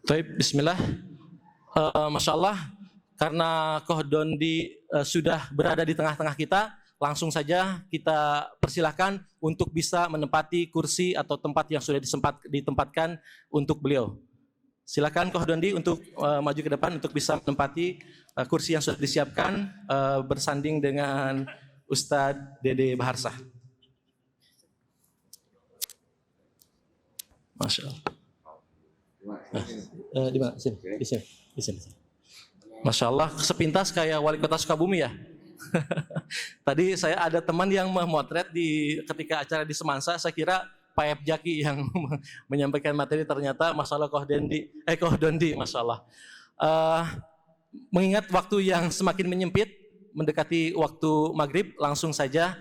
Baik, bismillah. Masya Allah, karena Koh Dondi sudah berada di tengah-tengah kita, langsung saja kita persilahkan untuk bisa menempati kursi atau tempat yang sudah ditempatkan untuk beliau. Silakan Koh Dondi untuk maju ke depan untuk bisa menempati kursi yang sudah disiapkan bersanding dengan Ustadz Dede Baharsah. Masya Allah. Di mana? Sini. Di sini. Masya Allah, sepintas kayak wali kota Sukabumi ya. Tadi saya ada teman yang memotret ketika acara di Semansa, saya kira Pak F. Jaki yang menyampaikan materi, ternyata masalah Koh Dondi, Masya Allah. Mengingat waktu yang semakin menyempit, mendekati waktu maghrib, langsung saja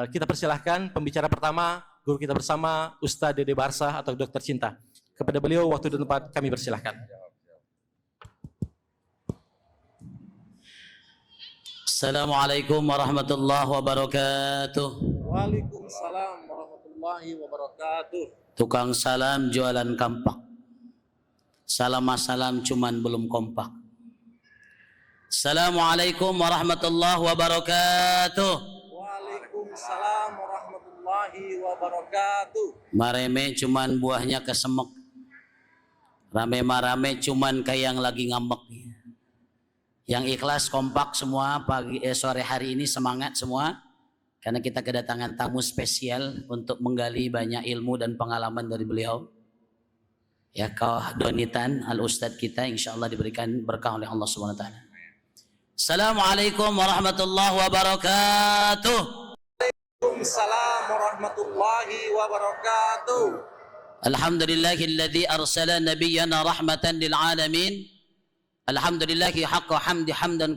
kita persilahkan pembicara pertama, guru kita bersama, Ustadz Dede Baharsah atau Dokter Cinta. Kepada beliau waktu dan tempat kami persilahkan. Assalamualaikum warahmatullahi wabarakatuh. Waalaikumsalam warahmatullahi wabarakatuh. Tukang salam jualan kampak. Salam cuman belum kompak. Assalamualaikum warahmatullahi wabarakatuh. Waalaikumsalam warahmatullahi wabarakatuh. Mareme cuman buahnya kesemek. Rame-rame cuman kayak yang lagi ngambek. Yang ikhlas kompak semua sore hari ini, semangat semua karena kita kedatangan tamu spesial untuk menggali banyak ilmu dan pengalaman dari beliau. Ya, Koh Donitan Al-Ustadz kita insyaallah diberikan berkah oleh Allah Subhanahu wa taala. Assalamualaikum warahmatullahi wabarakatuh. Waalaikumsalam warahmatullahi wabarakatuh. Alhamdulillahilladzi arsala nabiyyana rahmatan lil alamin. Alhamdulillahi haqqa hamdi hamdan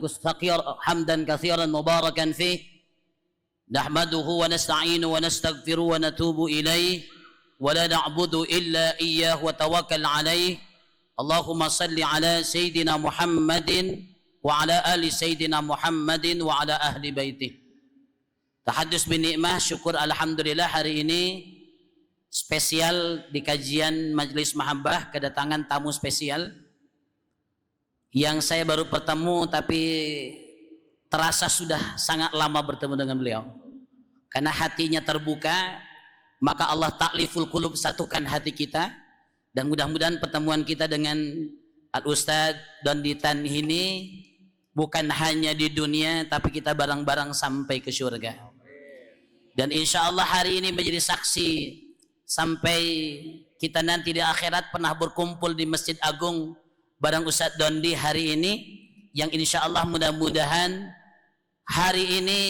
katsiran mubarakan fih. Nahmaduhu wa nasta'inu wa nastaghfiru wa natubu ilaih wa la na'budu illa iyyahu wa tawakkal alaih. Allahumma salli ala sayyidina Muhammadin wa ala ali sayyidina Muhammadin wa ala ahli baitih. Tahaddus bin ni'mah, syukur alhamdulillah hari ini spesial di kajian Majelis Mahabbah, kedatangan tamu spesial yang saya baru bertemu tapi terasa sudah sangat lama bertemu dengan beliau. Karena hatinya terbuka, maka Allah ta'liful qulub, satukan hati kita, dan mudah-mudahan pertemuan kita dengan Al-Ustadz Donditan ini bukan hanya di dunia tapi kita bareng-bareng sampai ke surga. Dan insya Allah hari ini menjadi saksi sampai kita nanti di akhirat pernah berkumpul di Masjid Agung bareng Ustadz Dondi hari ini, yang insya Allah mudah-mudahan hari ini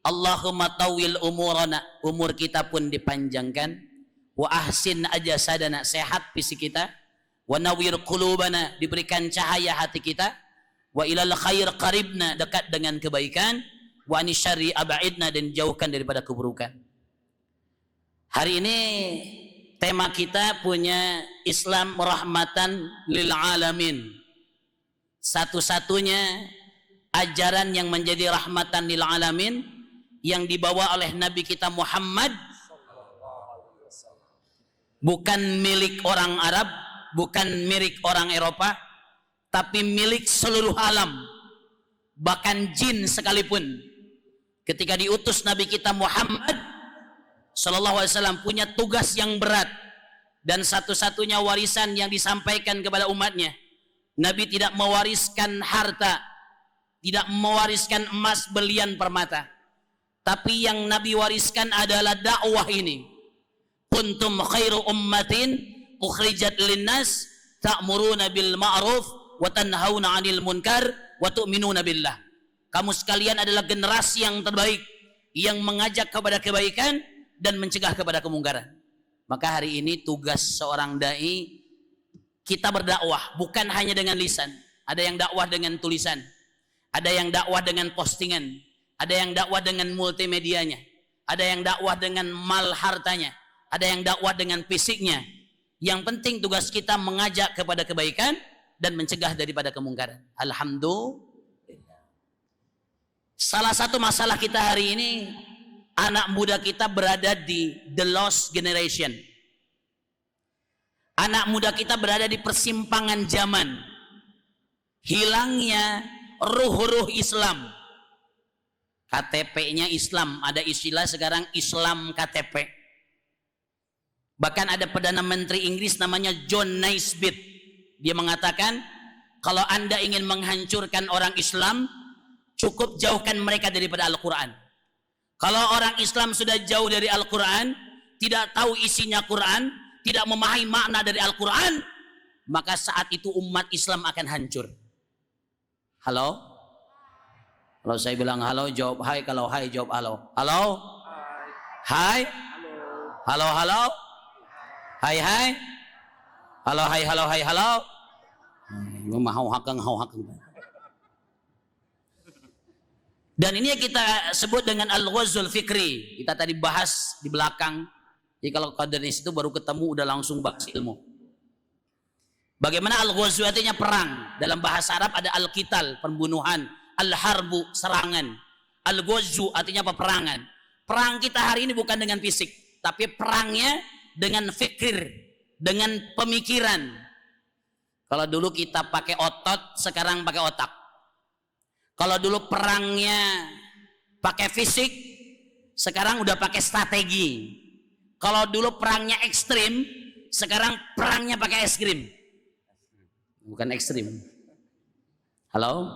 Allahumma tawil umurana, umur kita pun dipanjangkan, wa ahsin ajasadana, sehat fisik kita, wa nawir qulubana, diberikan cahaya hati kita, wa ilal khair qaribna, dekat dengan kebaikan, wa anisyari aba'idna, dan jauhkan daripada keburukan. Hari ini tema kita punya Islam rahmatan lil alamin. Satu-satunya ajaran yang menjadi rahmatan lil alamin yang dibawa oleh Nabi kita Muhammad, bukan milik orang Arab, bukan milik orang Eropa, tapi milik seluruh alam, bahkan jin sekalipun. Ketika diutus Nabi kita Muhammad Sallallahu Alaihi Wasallam punya tugas yang berat, dan satu-satunya warisan yang disampaikan kepada umatnya, Nabi tidak mewariskan harta, tidak mewariskan emas, berlian, permata, tapi yang Nabi wariskan adalah dakwah ini. Kuntum khairu ummatin ukhrijat linnas ta'muruna bil ma'ruf wa tanhauna 'anil munkar wa tu'minuna billah. Kamu sekalian adalah generasi yang terbaik yang mengajak kepada kebaikan dan mencegah kepada kemungkaran. Maka hari ini tugas seorang dai, kita berdakwah bukan hanya dengan lisan. Ada yang dakwah dengan tulisan, ada yang dakwah dengan postingan, ada yang dakwah dengan multimedianya, ada yang dakwah dengan mal hartanya, ada yang dakwah dengan fisiknya. Yang penting tugas kita mengajak kepada kebaikan dan mencegah daripada kemungkaran. Alhamdulillah. Salah satu masalah kita hari ini, anak muda kita berada di the lost generation. Anak muda kita berada di persimpangan zaman. Hilangnya ruh-ruh Islam. KTP-nya Islam, ada istilah sekarang Islam KTP. Bahkan ada Perdana Menteri Inggris namanya John Naisbitt. Dia mengatakan, kalau Anda ingin menghancurkan orang Islam, cukup jauhkan mereka daripada Al-Quran. Kalau orang Islam sudah jauh dari Al-Quran, tidak tahu isinya Quran, tidak memahami makna dari Al-Quran, maka saat itu umat Islam akan hancur. Halo? Kalau saya bilang halo, jawab hai. Kalau hai, jawab halo. Halo? Hai? Halo, halo? Hai, hai? Halo, hai, halo, hai, halo? Mau hakang. Dan ini yang kita sebut dengan al-ghazul fikri. Kita tadi bahas di belakang. Jadi kalau qadaris itu baru ketemu udah langsung bahas ilmu. Bagaimana al-ghazul artinya perang. Dalam bahasa Arab ada al-qital, pembunuhan. Al-harbu, serangan. Al-ghazwu artinya peperangan. Perang kita hari ini bukan dengan fisik, tapi perangnya dengan fikir, dengan pemikiran. Kalau dulu kita pakai otot, sekarang pakai otak. Kalau dulu perangnya pakai fisik, sekarang udah pakai strategi. Kalau dulu perangnya ekstrim, sekarang perangnya pakai es krim. Bukan ekstrim. Halo?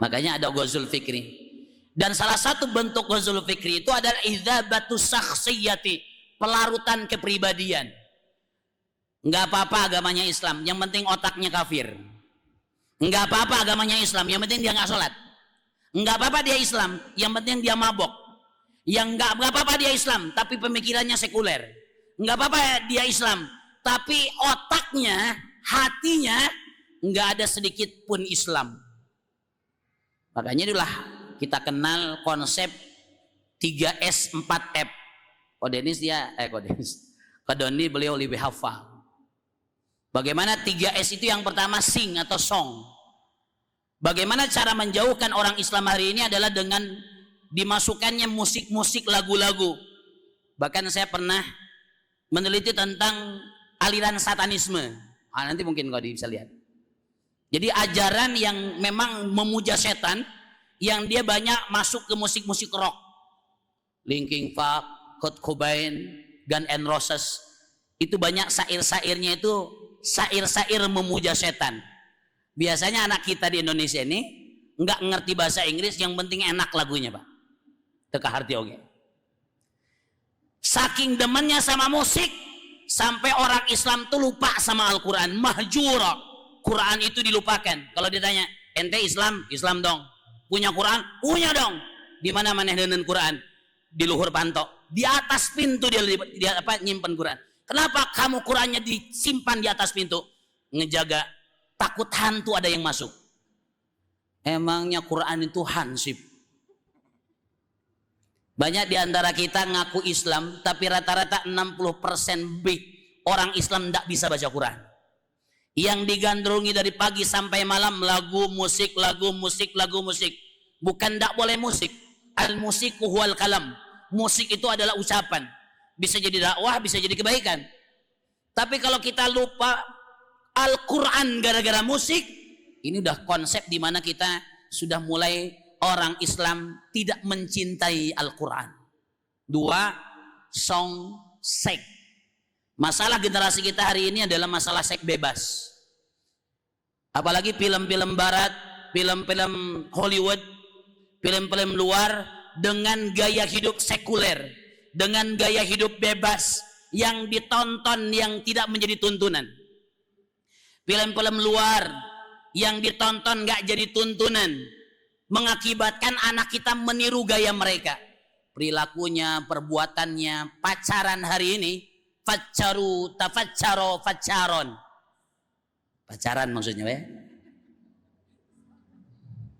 Makanya ada ghazul fikri. Dan salah satu bentuk ghazul fikri itu adalah idzabatu syakhsiyati, pelarutan kepribadian. Enggak apa-apa agamanya Islam, yang penting otaknya kafir. Enggak apa-apa agamanya Islam, yang penting dia enggak sholat. Enggak apa-apa dia Islam, yang penting dia mabok. Yang enggak apa-apa dia Islam, tapi pemikirannya sekuler. Enggak apa-apa dia Islam, tapi otaknya, hatinya enggak ada sedikit pun Islam. Makanya itulah kita kenal konsep 3S 4F. Kodeni beliau lebih hafal. Bagaimana 3S itu yang pertama sing atau song. Bagaimana cara menjauhkan orang Islam hari ini adalah dengan dimasukkannya musik-musik lagu-lagu. Bahkan saya pernah meneliti tentang aliran satanisme. Nanti mungkin kau bisa lihat. Jadi ajaran yang memang memuja setan, yang dia banyak masuk ke musik-musik rock. Linkin Park, Kurt Cobain, Guns N' Roses. Itu banyak syair-syairnya itu syair-syair memuja setan. Biasanya anak kita di Indonesia ini nggak ngerti bahasa Inggris, yang penting enak lagunya, Pak. Teka harti oke. Saking demennya sama musik, sampai orang Islam tuh lupa sama Al-Quran. Mahjura. Quran itu dilupakan. Kalau ditanya, ente Islam? Islam dong. Punya Quran? Punya dong. Di mana maneh dengan Quran? Di luhur pantok. Di atas pintu dia nyimpen Quran. Kenapa kamu Qurannya disimpan di atas pintu? Ngejaga, takut hantu ada yang masuk. Emangnya Quran itu hansip? Banyak di antara kita ngaku Islam, tapi rata-rata 60% orang Islam tidak bisa baca Quran. Yang digandrungi dari pagi sampai malam lagu musik, lagu musik, lagu musik. Bukan tidak boleh musik. Al-musiku huwal kalam. Musik itu adalah ucapan. Bisa jadi dakwah, bisa jadi kebaikan. Tapi kalau kita lupa Al-Quran gara-gara musik, ini udah konsep di mana kita sudah mulai orang Islam tidak mencintai Al-Quran. 2, song seks. Masalah generasi kita hari ini adalah masalah seks bebas. Apalagi film-film barat, film-film Hollywood, film-film luar dengan gaya hidup sekuler, dengan gaya hidup bebas yang ditonton yang tidak menjadi tuntunan. Film-film luar yang ditonton gak jadi tuntunan, mengakibatkan anak kita meniru gaya mereka. Perilakunya, perbuatannya, pacaran hari ini Faccaru, tafaccaro, faccaron. Pacaran maksudnya ya.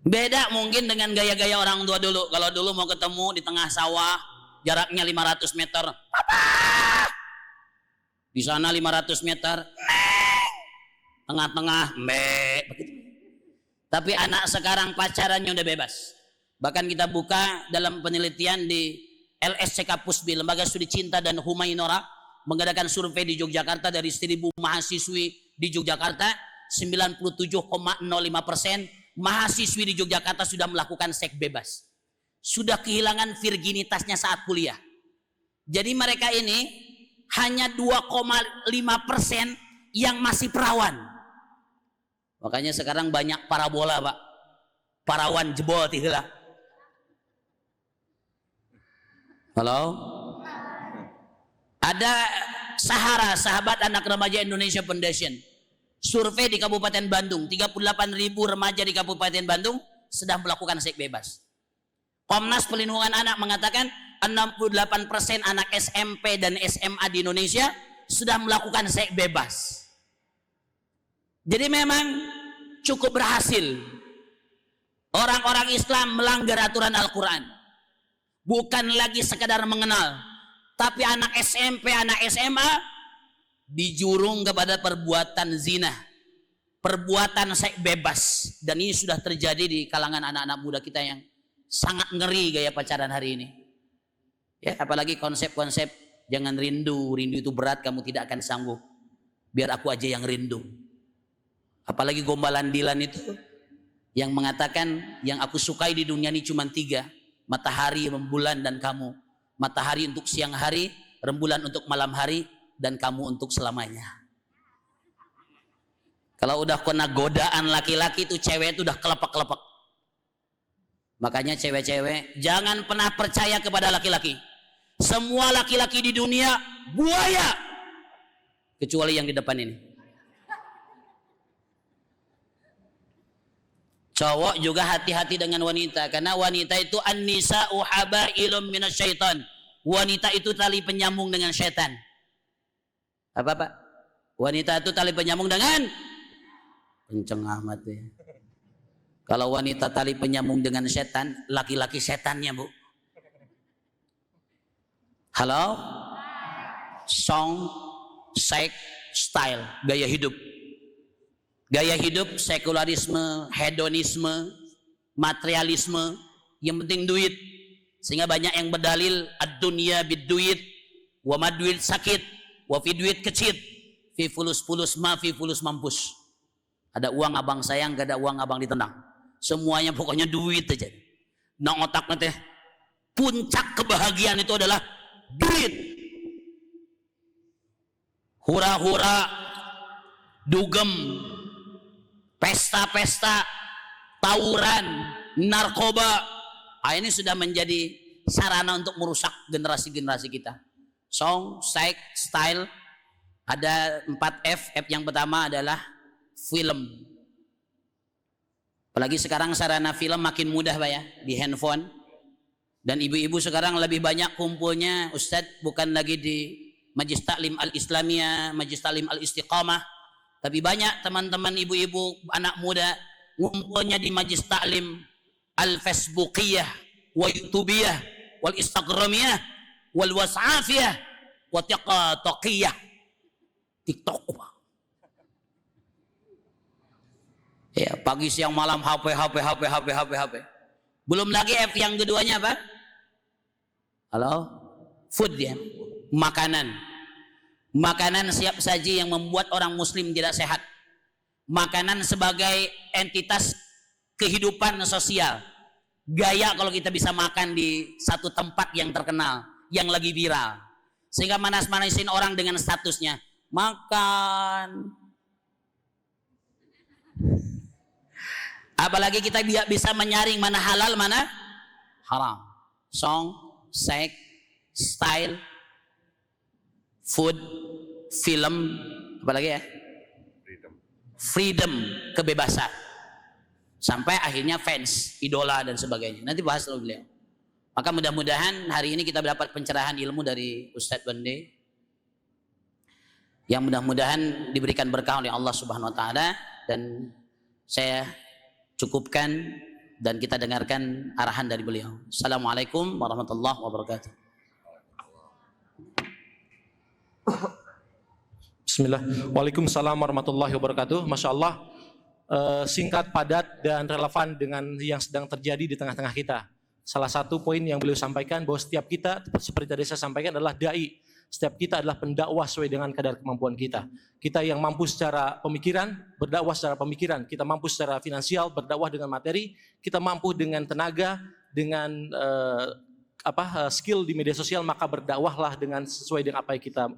Beda mungkin dengan gaya-gaya orang tua dulu. Kalau dulu mau ketemu di tengah sawah, jaraknya 500 meter. Papa! Di sana 500 meter. Tengah-tengah, begitu. Tapi anak sekarang pacarannya udah bebas. Bahkan kita buka dalam penelitian di LSCK Pusbi, Lembaga Studi Cinta dan Humainora, mengadakan survei di Yogyakarta dari 1.000 mahasiswi di Yogyakarta, 97,05% mahasiswi di Yogyakarta sudah melakukan seks bebas. Sudah kehilangan virginitasnya saat kuliah. Jadi mereka ini hanya 2,5% yang masih perawan. Makanya sekarang banyak parabola, Pak. Parawan jebol tiheula. Halo? Ada Sahara, Sahabat Anak Remaja Indonesia Foundation. Survei di Kabupaten Bandung, 38.000 remaja di Kabupaten Bandung sedang melakukan seks bebas. Komnas Perlindungan Anak mengatakan 68% anak SMP dan SMA di Indonesia sudah melakukan seks bebas. Jadi memang cukup berhasil. Orang-orang Islam melanggar aturan Al-Quran. Bukan lagi sekedar mengenal, tapi anak SMP, anak SMA dijurung kepada perbuatan zina, perbuatan seks bebas. Dan ini sudah terjadi di kalangan anak-anak muda kita yang sangat ngeri gaya pacaran hari ini. Ya, apalagi konsep-konsep jangan rindu, rindu itu berat, kamu tidak akan sanggup. Biar aku aja yang rindu. Apalagi gombalan Dilan itu yang mengatakan yang aku sukai di dunia ini cuma 3, matahari, rembulan, dan kamu. Matahari untuk siang hari, rembulan untuk malam hari, dan kamu untuk selamanya. Kalau udah kena godaan laki-laki itu cewek itu udah kelepek-kelepek. Makanya cewek-cewek jangan pernah percaya kepada laki-laki. Semua laki-laki di dunia buaya, kecuali yang di depan ini. Cowok juga hati-hati dengan wanita, karena wanita itu an-nisa'u habailum minasyaitan. Wanita itu tali penyambung dengan syaitan. Apa Pak? Wanita itu tali penyambung dengan kenceng amat ya. Kalau wanita tali penyambung dengan setan, laki-laki setannya, Bu. Halo? Song, sex, style, gaya hidup. Gaya hidup, sekularisme, hedonisme, materialisme, yang penting duit. Sehingga banyak yang berdalil ad-dunya bid-duit, wa ma duit sakit, wa fi duit kecit, fi fulus-fulus ma fi fulus mampus. Ada uang abang sayang, gak ada uang abang ditendang. Semuanya pokoknya duit aja. Nah otaknya teh puncak kebahagiaan itu adalah duit. Hura-hura, dugem, pesta-pesta, tawuran, narkoba. Ini sudah menjadi sarana untuk merusak generasi-generasi kita. Song, sex, style. Ada 4 F. F yang pertama adalah film. Apalagi sekarang sarana film makin mudah Pak ya, di handphone. Dan ibu-ibu sekarang lebih banyak kumpulnya, Ustadz, bukan lagi di Majlis Taklim Al-Islamiyah, Majlis Taklim Al-Istiqamah, tapi banyak teman-teman ibu-ibu anak muda ngumpulnya di Majlis Taklim Al-Facebookiyah, wa YouTubiyah, wal Instagramiyah, wal WhatsAppiyah, wa TikTokiyah. TikTok Pak. Ya, pagi siang malam HP. Belum lagi F yang keduanya apa? Halo? Food ya. Makanan. Makanan siap saji yang membuat orang muslim tidak sehat. Makanan sebagai entitas kehidupan sosial. Gaya kalau kita bisa makan di satu tempat yang terkenal, yang lagi viral. Sehingga manas-manasin orang dengan statusnya. Makan. Apalagi kita bisa menyaring mana halal, mana haram. Song, sex, style, food, film, apalagi ya? Freedom, kebebasan. Sampai akhirnya fans, idola dan sebagainya. Nanti bahas dulu beliau. Maka mudah-mudahan hari ini kita dapat pencerahan ilmu dari Ustadz Bande. Yang mudah-mudahan diberikan berkah oleh Allah Subhanahu wa taala, dan saya cukupkan dan kita dengarkan arahan dari beliau. Assalamualaikum warahmatullahi wabarakatuh. Bismillah. Waalaikumsalam warahmatullahi wabarakatuh. Masya Allah, singkat, padat, dan relevan dengan yang sedang terjadi di tengah-tengah kita. Salah satu poin yang beliau sampaikan bahwa setiap kita, seperti tadi saya sampaikan, adalah da'i. Setiap kita adalah pendakwah sesuai dengan kadar kemampuan kita. Kita yang mampu secara pemikiran, berdakwah secara pemikiran. Kita mampu secara finansial, berdakwah dengan materi. Kita mampu dengan tenaga, dengan skill di media sosial, maka berdakwahlah dengan sesuai dengan apa yang kita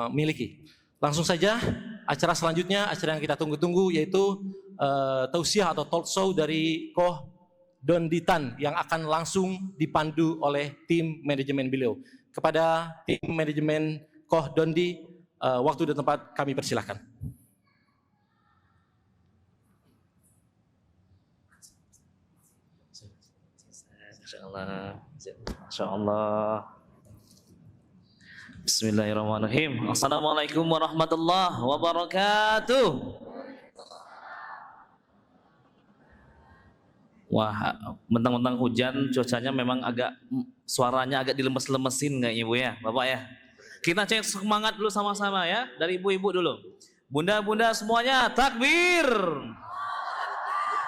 miliki. Langsung saja, acara selanjutnya, acara yang kita tunggu-tunggu, yaitu tausiah atau talk show dari Koh Donditan yang akan langsung dipandu oleh tim manajemen beliau. Kepada tim manajemen Koh Dondi, waktu dan tempat kami persilahkan. Masya Allah. Bismillahirrahmanirrahim. Assalamualaikum warahmatullahi wabarakatuh. Wah, mentang-mentang hujan, cuacanya memang suaranya agak dilemes-lemesin nggak Ibu ya, Bapak ya. Kita cek semangat dulu sama-sama ya, dari ibu-ibu dulu. Bunda-bunda semuanya, takbir.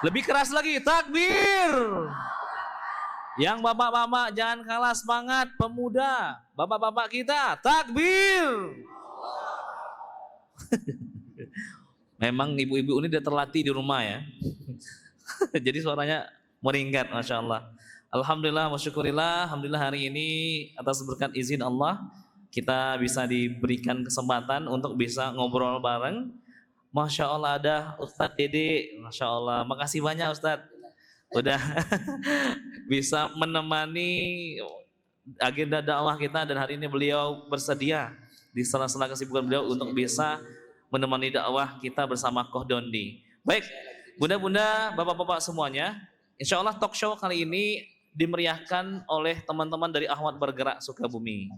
Lebih keras lagi, takbir. Yang bapak-bapak jangan kalah semangat, pemuda. Bapak-bapak kita, takbir. Memang ibu-ibu ini udah terlatih di rumah ya. Jadi suaranya meringkat, Masya Allah. Alhamdulillah, masyukurillah. Alhamdulillah hari ini atas berkat izin Allah kita bisa diberikan kesempatan untuk bisa ngobrol bareng. Masya Allah ada Ustadz Dede. Masya Allah, makasih banyak Ustadz. Udah bisa menemani agenda dakwah kita, dan hari ini beliau bersedia di sela-sela kesibukan beliau untuk bisa menemani dakwah kita bersama Koh Dondi. Baik, bunda-bunda, bapak-bapak semuanya, insya Allah talk show kali ini dimeriahkan oleh teman-teman dari Ahwat Bergerak Sukabumi.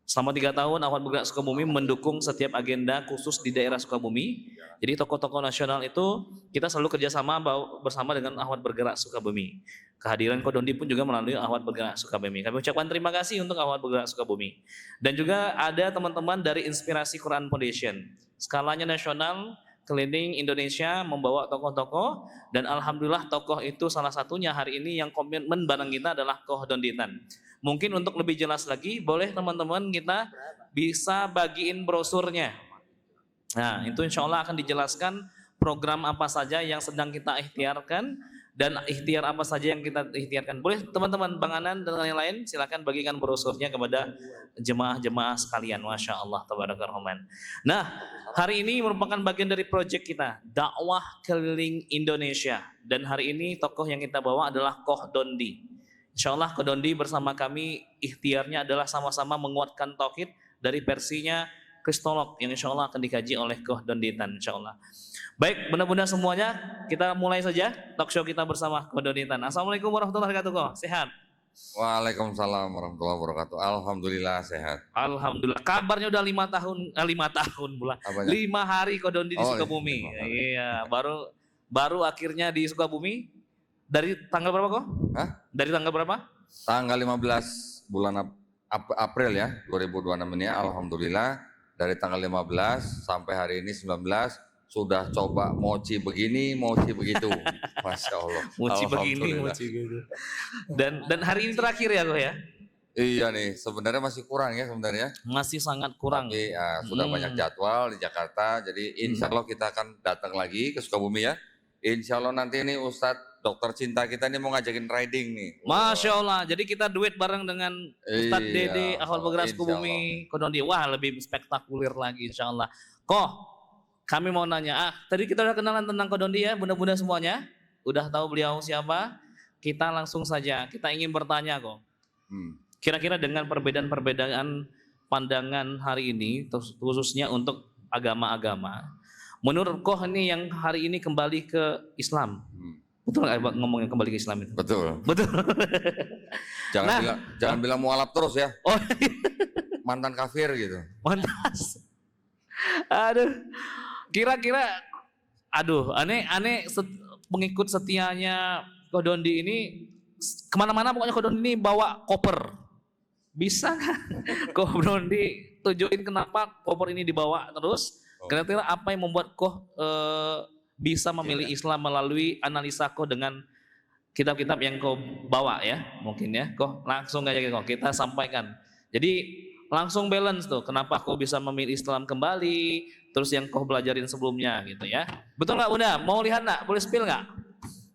Selama 3 tahun Ahwat Bergerak Sukabumi mendukung setiap agenda khusus di daerah Sukabumi. Jadi tokoh-tokoh nasional itu kita selalu kerjasama bersama dengan Ahwat Bergerak Sukabumi. Kehadiran Koh Dondi pun juga melalui Ahwat Bergerak Sukabumi. Kami ucapkan terima kasih untuk Ahwat Bergerak Sukabumi. Dan juga ada teman-teman dari Inspirasi Quran Foundation. Skalanya nasional, keliling Indonesia membawa tokoh-tokoh, dan alhamdulillah tokoh itu salah satunya hari ini yang komitmen bareng kita adalah Koh Donditan. Mungkin untuk lebih jelas lagi, boleh teman-teman kita bisa bagiin brosurnya. Nah, itu insya Allah akan dijelaskan program apa saja yang sedang kita ikhtiarkan dan ikhtiar apa saja yang kita ikhtiarkan. Boleh teman-teman, Bang Anan dan lain-lain silakan bagikan brosurnya kepada jemaah-jemaah sekalian. Masya Allah, tabarakallah. Nah, hari ini merupakan bagian dari proyek kita, dakwah keliling Indonesia. Dan hari ini tokoh yang kita bawa adalah Koh Dondi. Insya Allah Koh Dondi bersama kami ikhtiarnya adalah sama-sama menguatkan tauhid dari versinya Kristolog yang insya Allah akan dikaji oleh Koh Donditan insya Allah. Baik, bunda-bunda semuanya, kita mulai saja talk show kita bersama Koh Donditan. Assalamualaikum warahmatullahi wabarakatuh. Koh, sehat? Waalaikumsalam warahmatullahi wabarakatuh. Alhamdulillah sehat. Alhamdulillah. Kabarnya udah 5 tahun pula. 5 hari Koh Dondi di Sukabumi. Iya, baru akhirnya di Sukabumi. Dari tanggal berapa Koh? Hah? Dari tanggal berapa? Tanggal 15 bulan April ya, 2026 ini alhamdulillah dari tanggal 15 sampai hari ini 19 sudah coba mochi begini, mochi begitu. Masya Allah. Mochi begini, mochi gitu. Dan hari ini terakhir ya Koh ya? Iya nih, sebenarnya masih kurang ya sebenarnya. Masih sangat kurang. Tapi sudah banyak jadwal di Jakarta, jadi insya Allah kita akan datang lagi ke Sukabumi ya. Insya Allah nanti ini Ustadz Dokter Cinta kita ini mau ngajakin riding nih. Masya Allah, jadi kita duet bareng dengan Ustadz Dede, Ahwat Bergerak Sukabumi, Koh Dondi. Wah, lebih spektakuler lagi insya Allah. Koh, kami mau nanya, tadi kita udah kenalan tentang Koh Dondi ya, bunda-bunda semuanya. Udah tahu beliau siapa? Kita langsung saja, kita ingin bertanya Koh. Kira-kira dengan perbedaan-perbedaan pandangan hari ini, khususnya untuk agama-agama, menurut Koh ini yang hari ini kembali ke Islam, betul nggak ngomongnya kembali ke Islam itu? Betul. Betul. Jangan bilang mualaf terus ya. Oh, mantan kafir gitu. mantas. Aduh, kira-kira, aneh pengikut setianya Koh Dondi ini kemana-mana pokoknya Koh Dondi ini bawa koper. Bisa kan? Koh Dondi tujuin kenapa koper ini dibawa terus? Kira-kira apa yang membuat Koh bisa memilih Islam melalui analisa Koh dengan kitab-kitab yang Koh bawa ya, mungkin ya. Koh langsung aja Koh kita sampaikan. Jadi langsung balance tuh. Kenapa kau bisa memilih Islam kembali, terus yang kau belajarin sebelumnya gitu ya. Betul nggak Bunda? Mau lihat nggak? Boleh spill nggak?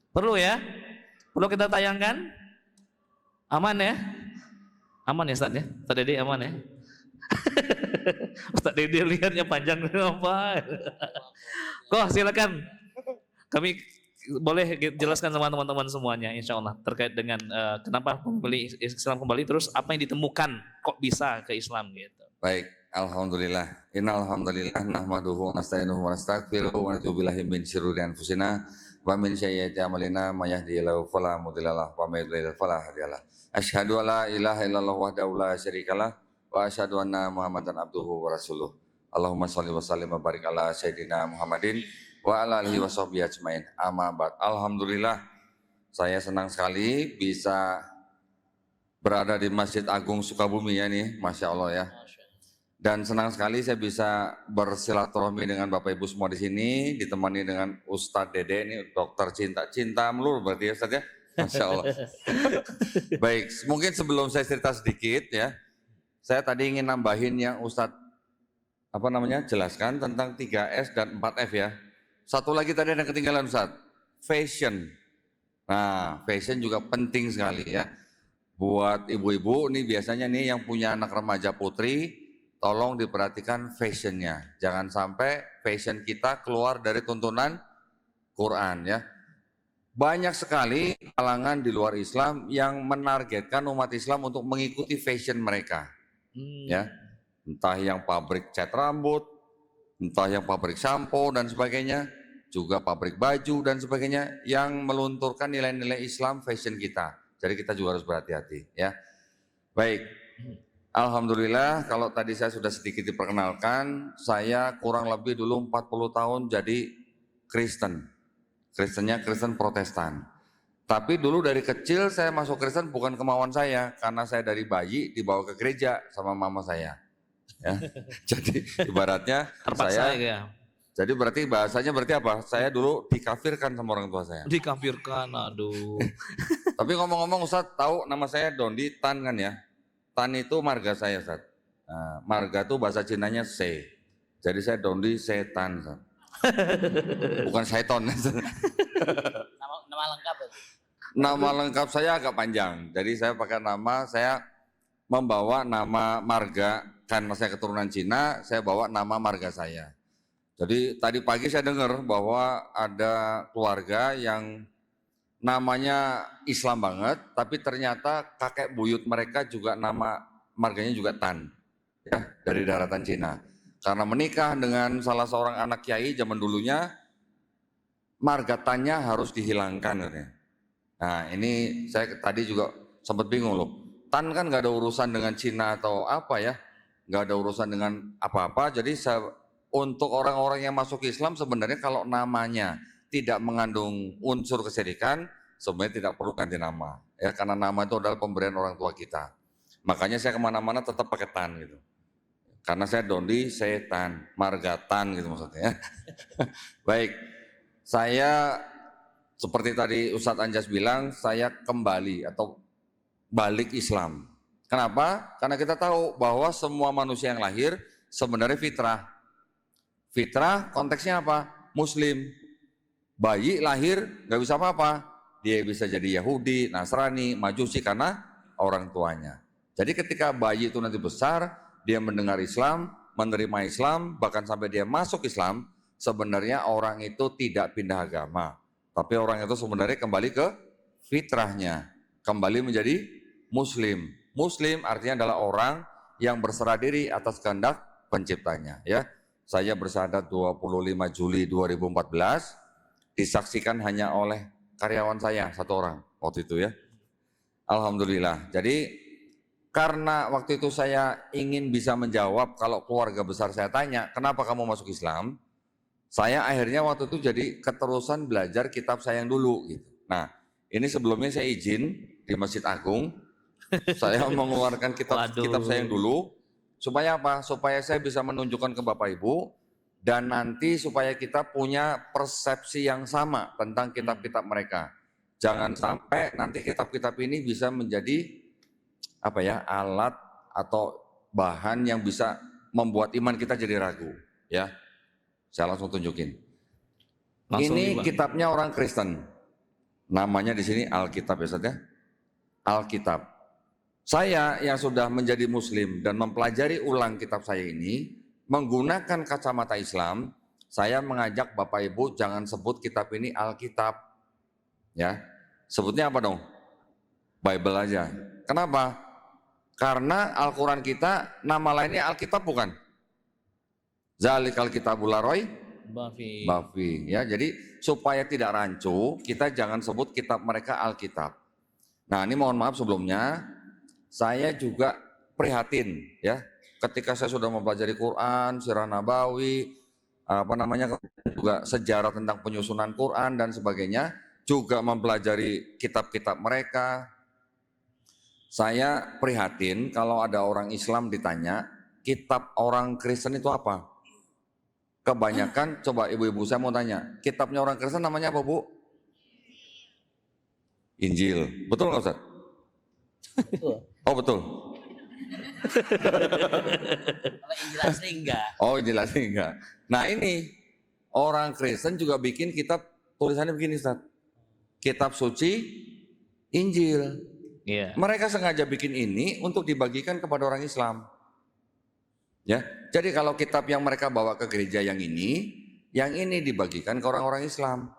Perlu ya? Perlu kita tayangkan? Aman ya? Aman ya Ustaz ya? Ustaz Dede aman ya? Ustaz Dede lihatnya panjang apa? Kok silakan. Kami boleh jelaskan sama teman-teman semuanya insya Allah terkait dengan kenapa memilih Islam kembali, terus apa yang ditemukan kok bisa ke Islam gitu. Baik, alhamdulillah. Innal hamdalillah nahmaduhu wa nasta'inuhu wa nastaghfiruhu wa natubu ilaihi min syururi anfusina wa min sayyiati a'malina may yahdihillahu fala mudhillalah wa may yudlil fala hadiyalah. Asyhadu an la ilaha illallah wahdahu la syarikalah wa asyhadu anna Muhammadan abduhu wa rasuluh. Allahumma shalli wa sallim wa barik ala sayyidina Muhammadin wa ala alihi wa sahbihi ajmain. Amma ba'd. Alhamdulillah, saya senang sekali bisa berada di Masjid Agung Sukabumi ya nih, Masya Allah ya. Dan senang sekali saya bisa bersilaturahmi dengan Bapak Ibu semua di sini, ditemani dengan Ustadz Dede ini, dokter cinta melulu berarti ya Ustadz ya. Masya Allah. Baik, mungkin sebelum saya cerita sedikit ya, saya tadi ingin nambahin yang Ustadz jelaskan tentang 3S dan 4F ya. Satu lagi tadi ada ketinggalan Ustaz, fashion. Nah, fashion juga penting sekali ya. Buat ibu-ibu nih biasanya nih yang punya anak remaja putri, tolong diperhatikan fashionnya. Jangan sampai fashion kita keluar dari tuntunan Quran ya. Banyak sekali kalangan di luar Islam yang menargetkan umat Islam untuk mengikuti fashion mereka. Ya, entah yang pabrik cat rambut, entah yang pabrik sampo dan sebagainya, juga pabrik baju dan sebagainya yang melunturkan nilai-nilai Islam fashion kita. Jadi kita juga harus berhati-hati ya. Baik, alhamdulillah kalau tadi saya sudah sedikit diperkenalkan, saya kurang lebih dulu 40 tahun jadi Kristen. Kristennya Kristen Protestan. Tapi dulu dari kecil saya masuk Kristen bukan kemauan saya, karena saya dari bayi dibawa ke gereja sama mama saya. Ya. Jadi ibaratnya Terpaksa saya, ya. jadi berarti bahasanya berarti apa? Saya dulu dikafirkan sama orang tua saya. Dikafirkan, aduh. Tapi ngomong-ngomong Ustadz, tahu nama saya Dondi Tan kan ya? Tan itu marga saya Ustadz. Nah, marga itu bahasa Cinanya Se. Jadi saya Dondi Setan Ustadz. Bukan Seton. Nama lengkap itu. Nama lengkap saya agak panjang. Jadi saya pakai nama, saya membawa nama marga, karena saya keturunan Cina, saya bawa nama marga saya. Jadi tadi pagi saya dengar bahwa ada keluarga yang namanya Islam banget, tapi ternyata kakek buyut mereka juga nama marganya juga Tan, ya, dari daratan Cina. Karena menikah dengan salah seorang anak kiai zaman dulunya, marga Tannya harus dihilangkan katanya. Nah ini saya tadi juga sempat bingung loh. Tan kan nggak ada urusan dengan Cina atau apa ya, nggak ada urusan dengan apa-apa. Jadi untuk orang-orang yang masuk Islam sebenarnya kalau namanya tidak mengandung unsur kesyirikan, sebenarnya tidak perlu ganti nama. Ya karena nama itu adalah pemberian orang tua kita. Makanya saya kemana-mana tetap pakai Tan gitu. Karena saya Dondi Setan, marga Tan gitu maksudnya. Baik, saya seperti tadi Ustadz Anjas bilang, saya kembali atau balik Islam. Kenapa? Karena kita tahu bahwa semua manusia yang lahir sebenarnya fitrah. Fitrah konteksnya apa? Muslim. Bayi lahir nggak bisa apa-apa. Dia bisa jadi Yahudi, Nasrani, Majusi karena orang tuanya. Jadi ketika bayi itu nanti besar, dia mendengar Islam, menerima Islam, bahkan sampai dia masuk Islam, sebenarnya orang itu tidak pindah agama. Tapi orang itu sebenarnya kembali ke fitrahnya, kembali menjadi Muslim. Muslim artinya adalah orang yang berserah diri atas kehendak penciptanya. Ya, saya bersyahadat 25 Juli 2014, disaksikan hanya oleh karyawan saya satu orang waktu itu ya. Alhamdulillah. Jadi karena waktu itu saya ingin bisa menjawab kalau keluarga besar saya tanya, kenapa kamu masuk Islam? Saya akhirnya waktu itu jadi keterusan belajar kitab saya yang dulu gitu. Nah, ini sebelumnya saya izin di Masjid Agung, saya mengeluarkan kitab saya yang dulu, supaya apa? Supaya saya bisa menunjukkan ke Bapak Ibu, dan nanti supaya kita punya persepsi yang sama tentang kitab-kitab mereka. Jangan sampai nanti kitab-kitab ini bisa menjadi alat atau bahan yang bisa membuat iman kita jadi ragu. Ya, saya langsung tunjukin. Langsung Ini nih, Pak. kitabnya orang Kristen. Namanya di sini Alkitab ya Ustaz ya. Alkitab. Saya yang sudah menjadi Muslim dan mempelajari ulang kitab saya ini menggunakan kacamata Islam, saya mengajak Bapak Ibu jangan sebut kitab ini Alkitab. Ya, sebutnya apa dong? Bible aja. Kenapa? Karena Al-Quran kita nama lainnya Alkitab bukan? Zalikal kitabul la raiba Bafi, ya. Jadi supaya tidak rancu, kita jangan sebut kitab mereka Alkitab. Nah, ini mohon maaf sebelumnya, saya juga prihatin, ya. Ketika saya sudah mempelajari Quran, Sirah Nabawi, juga sejarah tentang penyusunan Quran dan sebagainya, juga mempelajari kitab-kitab mereka. Saya prihatin kalau ada orang Islam ditanya, kitab orang Kristen itu apa? Kebanyakan, coba ibu-ibu saya mau tanya, kitabnya orang Kristen namanya apa Bu? Injil, betul nggak Ustaz? Oh betul. Kalau Injil asli enggak. Oh Injil asli enggak. Nah ini, orang Kristen juga bikin kitab, tulisannya begini Ustaz. Kitab suci Injil. Iya. Mereka sengaja bikin ini untuk dibagikan kepada orang Islam. Ya, jadi kalau kitab yang mereka bawa ke gereja yang ini dibagikan ke orang-orang Islam.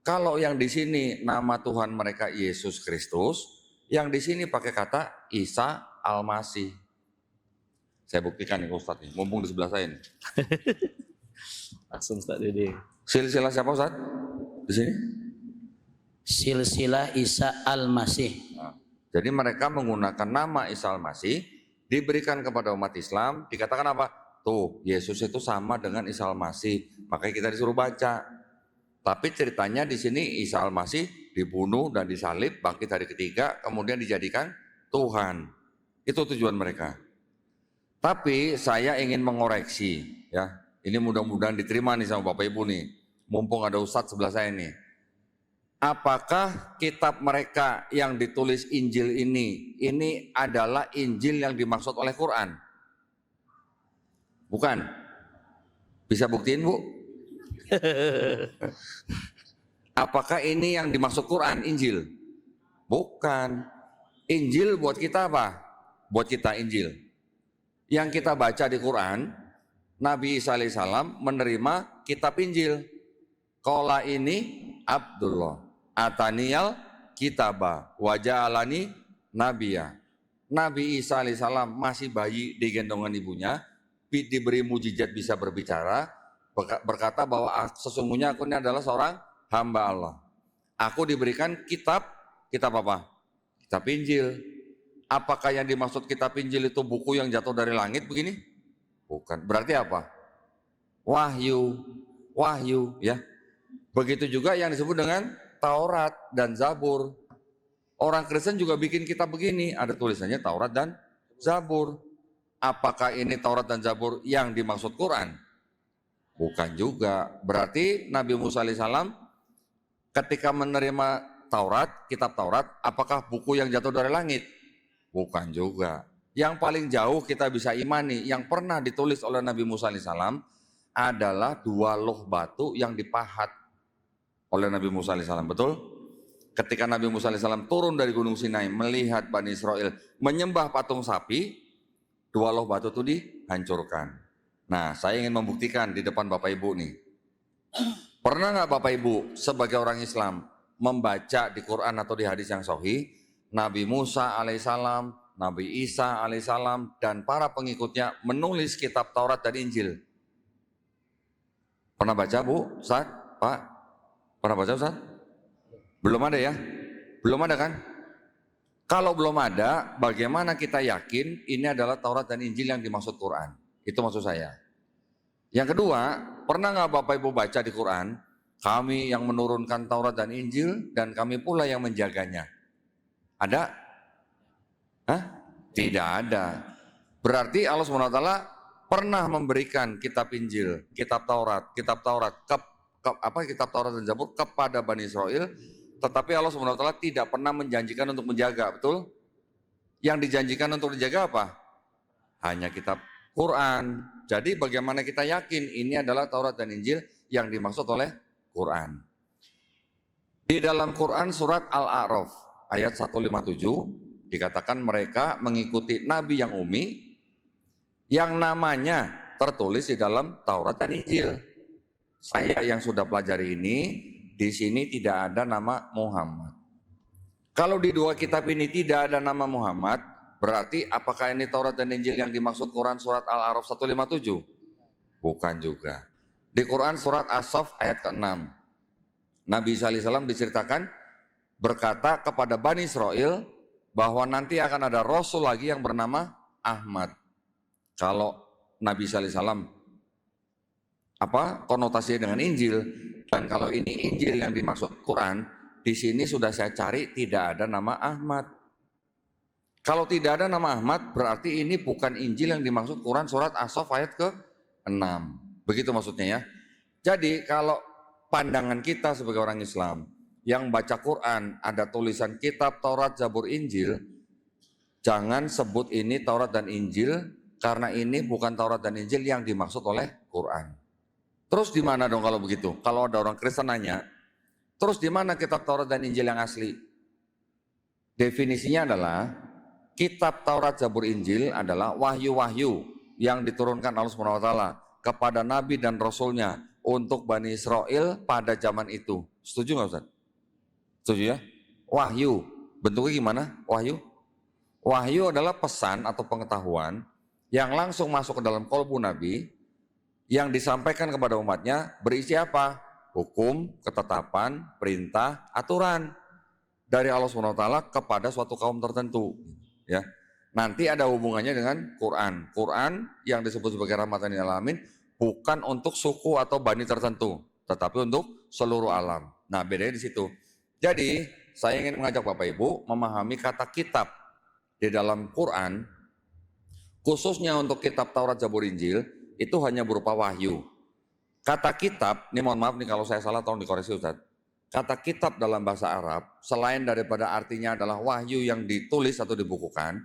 Kalau yang di sini nama Tuhan mereka Yesus Kristus, yang di sini pakai kata Isa Al-Masih. Saya buktikan nih Ustaz nih, mumpung di sebelah saya nih. Langsung Ustaz Dede. Silsilah siapa Ustaz? Di sini? Silsilah Isa Al-Masih. Jadi mereka menggunakan nama Isa Al-Masih, diberikan kepada umat Islam, dikatakan apa? Tuh, Yesus itu sama dengan Isa Al-Masih, makanya kita disuruh baca. Tapi ceritanya di sini Isa Al-Masih dibunuh dan disalib, bangkit hari ketiga, kemudian dijadikan Tuhan. Itu tujuan mereka. Tapi saya ingin mengoreksi, ya. Ini mudah-mudahan diterima nih sama Bapak Ibu nih. Mumpung ada Ustadz sebelah saya nih. Apakah kitab mereka yang ditulis Injil ini adalah Injil yang dimaksud oleh Quran? Bukan. Bisa buktiin Bu? Apakah ini yang dimaksud Quran, Injil? Bukan. Injil buat kita apa? Buat kita Injil. Yang kita baca di Quran, Nabi Isa alaihissalam menerima kitab Injil. Qala ini Abdullah. Ataniyal kitaba wajah alani nabiya. Nabi Isa alaihissalam masih bayi di gendongan ibunya, diberi mujizat bisa berbicara, berkata bahwa sesungguhnya aku ini adalah seorang hamba Allah. Aku diberikan kitab apa? Kitab Injil. Apakah yang dimaksud kitab Injil itu buku yang jatuh dari langit begini? Bukan. Berarti apa? Wahyu, ya. Begitu juga yang disebut dengan Taurat dan Zabur. Orang Kristen juga bikin kitab begini, ada tulisannya Taurat dan Zabur. Apakah ini Taurat dan Zabur yang dimaksud Quran? Bukan juga. Berarti Nabi Musa alaihissalam ketika menerima Taurat, kitab Taurat, apakah buku yang jatuh dari langit? Bukan juga. Yang paling jauh kita bisa imani, yang pernah ditulis oleh Nabi Musa alaihissalam adalah 2 loh batu yang dipahat oleh Nabi Musa alaihissalam, betul? Ketika Nabi Musa alaihissalam turun dari Gunung Sinai melihat Bani Israel menyembah patung sapi, 2 loh batu itu dihancurkan. Nah, saya ingin membuktikan di depan Bapak Ibu nih. Pernah nggak Bapak Ibu sebagai orang Islam membaca di Quran atau di hadis yang sahih, Nabi Musa alaihissalam, Nabi Isa alaihissalam, dan para pengikutnya menulis kitab Taurat dan Injil? Pernah baca Bu, Ustaz, Pak? Pernah baca Ustaz? Belum ada ya? Belum ada kan? Kalau belum ada, bagaimana kita yakin ini adalah Taurat dan Injil yang dimaksud Quran? Itu maksud saya. Yang kedua, pernah nggak Bapak Ibu baca di Quran, kami yang menurunkan Taurat dan Injil dan kami pula yang menjaganya? Ada? Hah? Tidak ada. Berarti Allah SWT pernah memberikan kitab Injil, kitab Taurat kitab Taurat dan Zabur kepada Bani Israel, tetapi Allah SWT tidak pernah menjanjikan untuk menjaga, betul? Yang dijanjikan untuk dijaga apa? hanya kitab Quran. Jadi bagaimana kita yakin ini adalah Taurat dan Injil yang dimaksud oleh Quran? Di dalam Quran surat Al-A'raf ayat 157 dikatakan mereka mengikuti nabi yang ummi yang namanya tertulis di dalam Taurat dan Injil. Saya yang sudah pelajari ini, di sini tidak ada nama Muhammad. Kalau di dua kitab ini tidak ada nama Muhammad, berarti apakah ini Taurat dan Injil yang dimaksud Quran surat Al-A'raf 157? Bukan juga. Di Quran surat As-Saff ayat ke-6, Nabi Isa alaihissalam diceritakan berkata kepada Bani Israel bahwa nanti akan ada Rasul lagi yang bernama Ahmad. Kalau Nabi Isa alaihissalam apa konotasinya dengan Injil, dan kalau ini Injil yang dimaksud Quran, di sini sudah saya cari tidak ada nama Ahmad. Kalau tidak ada nama Ahmad, berarti ini bukan Injil yang dimaksud Quran surat As-Saff ayat ke-6. Begitu maksudnya ya. Jadi kalau pandangan kita sebagai orang Islam yang baca Quran ada tulisan kitab Taurat, Zabur, Injil, jangan sebut ini Taurat dan Injil karena ini bukan Taurat dan Injil yang dimaksud oleh Quran. Terus di mana dong kalau begitu? Kalau ada orang Kristen nanya, terus di mana kitab Taurat dan Injil yang asli? Definisinya adalah kitab Taurat, Zabur, Injil adalah wahyu-wahyu yang diturunkan Allah SWT kepada Nabi dan Rasulnya untuk Bani Israel pada zaman itu. Setuju nggak Ustaz? Setuju ya? Wahyu. Bentuknya gimana? Wahyu? Wahyu adalah pesan atau pengetahuan yang langsung masuk ke dalam kolbu Nabi yang disampaikan kepada umatnya berisi apa? Hukum, ketetapan, perintah, aturan dari Allah SWT kepada suatu kaum tertentu. Ya, nanti ada hubungannya dengan Quran. Quran yang disebut sebagai rahmatan lil alamin bukan untuk suku atau bani tertentu, tetapi untuk seluruh alam. Nah, bedanya di situ. Jadi, saya ingin mengajak Bapak Ibu memahami kata kitab di dalam Quran, khususnya untuk kitab Taurat, Zabur, Injil, itu hanya berupa wahyu. Kata kitab, ini mohon maaf nih kalau saya salah tolong dikoreksi Ustaz. Kata kitab dalam bahasa Arab, selain daripada artinya adalah wahyu yang ditulis atau dibukukan,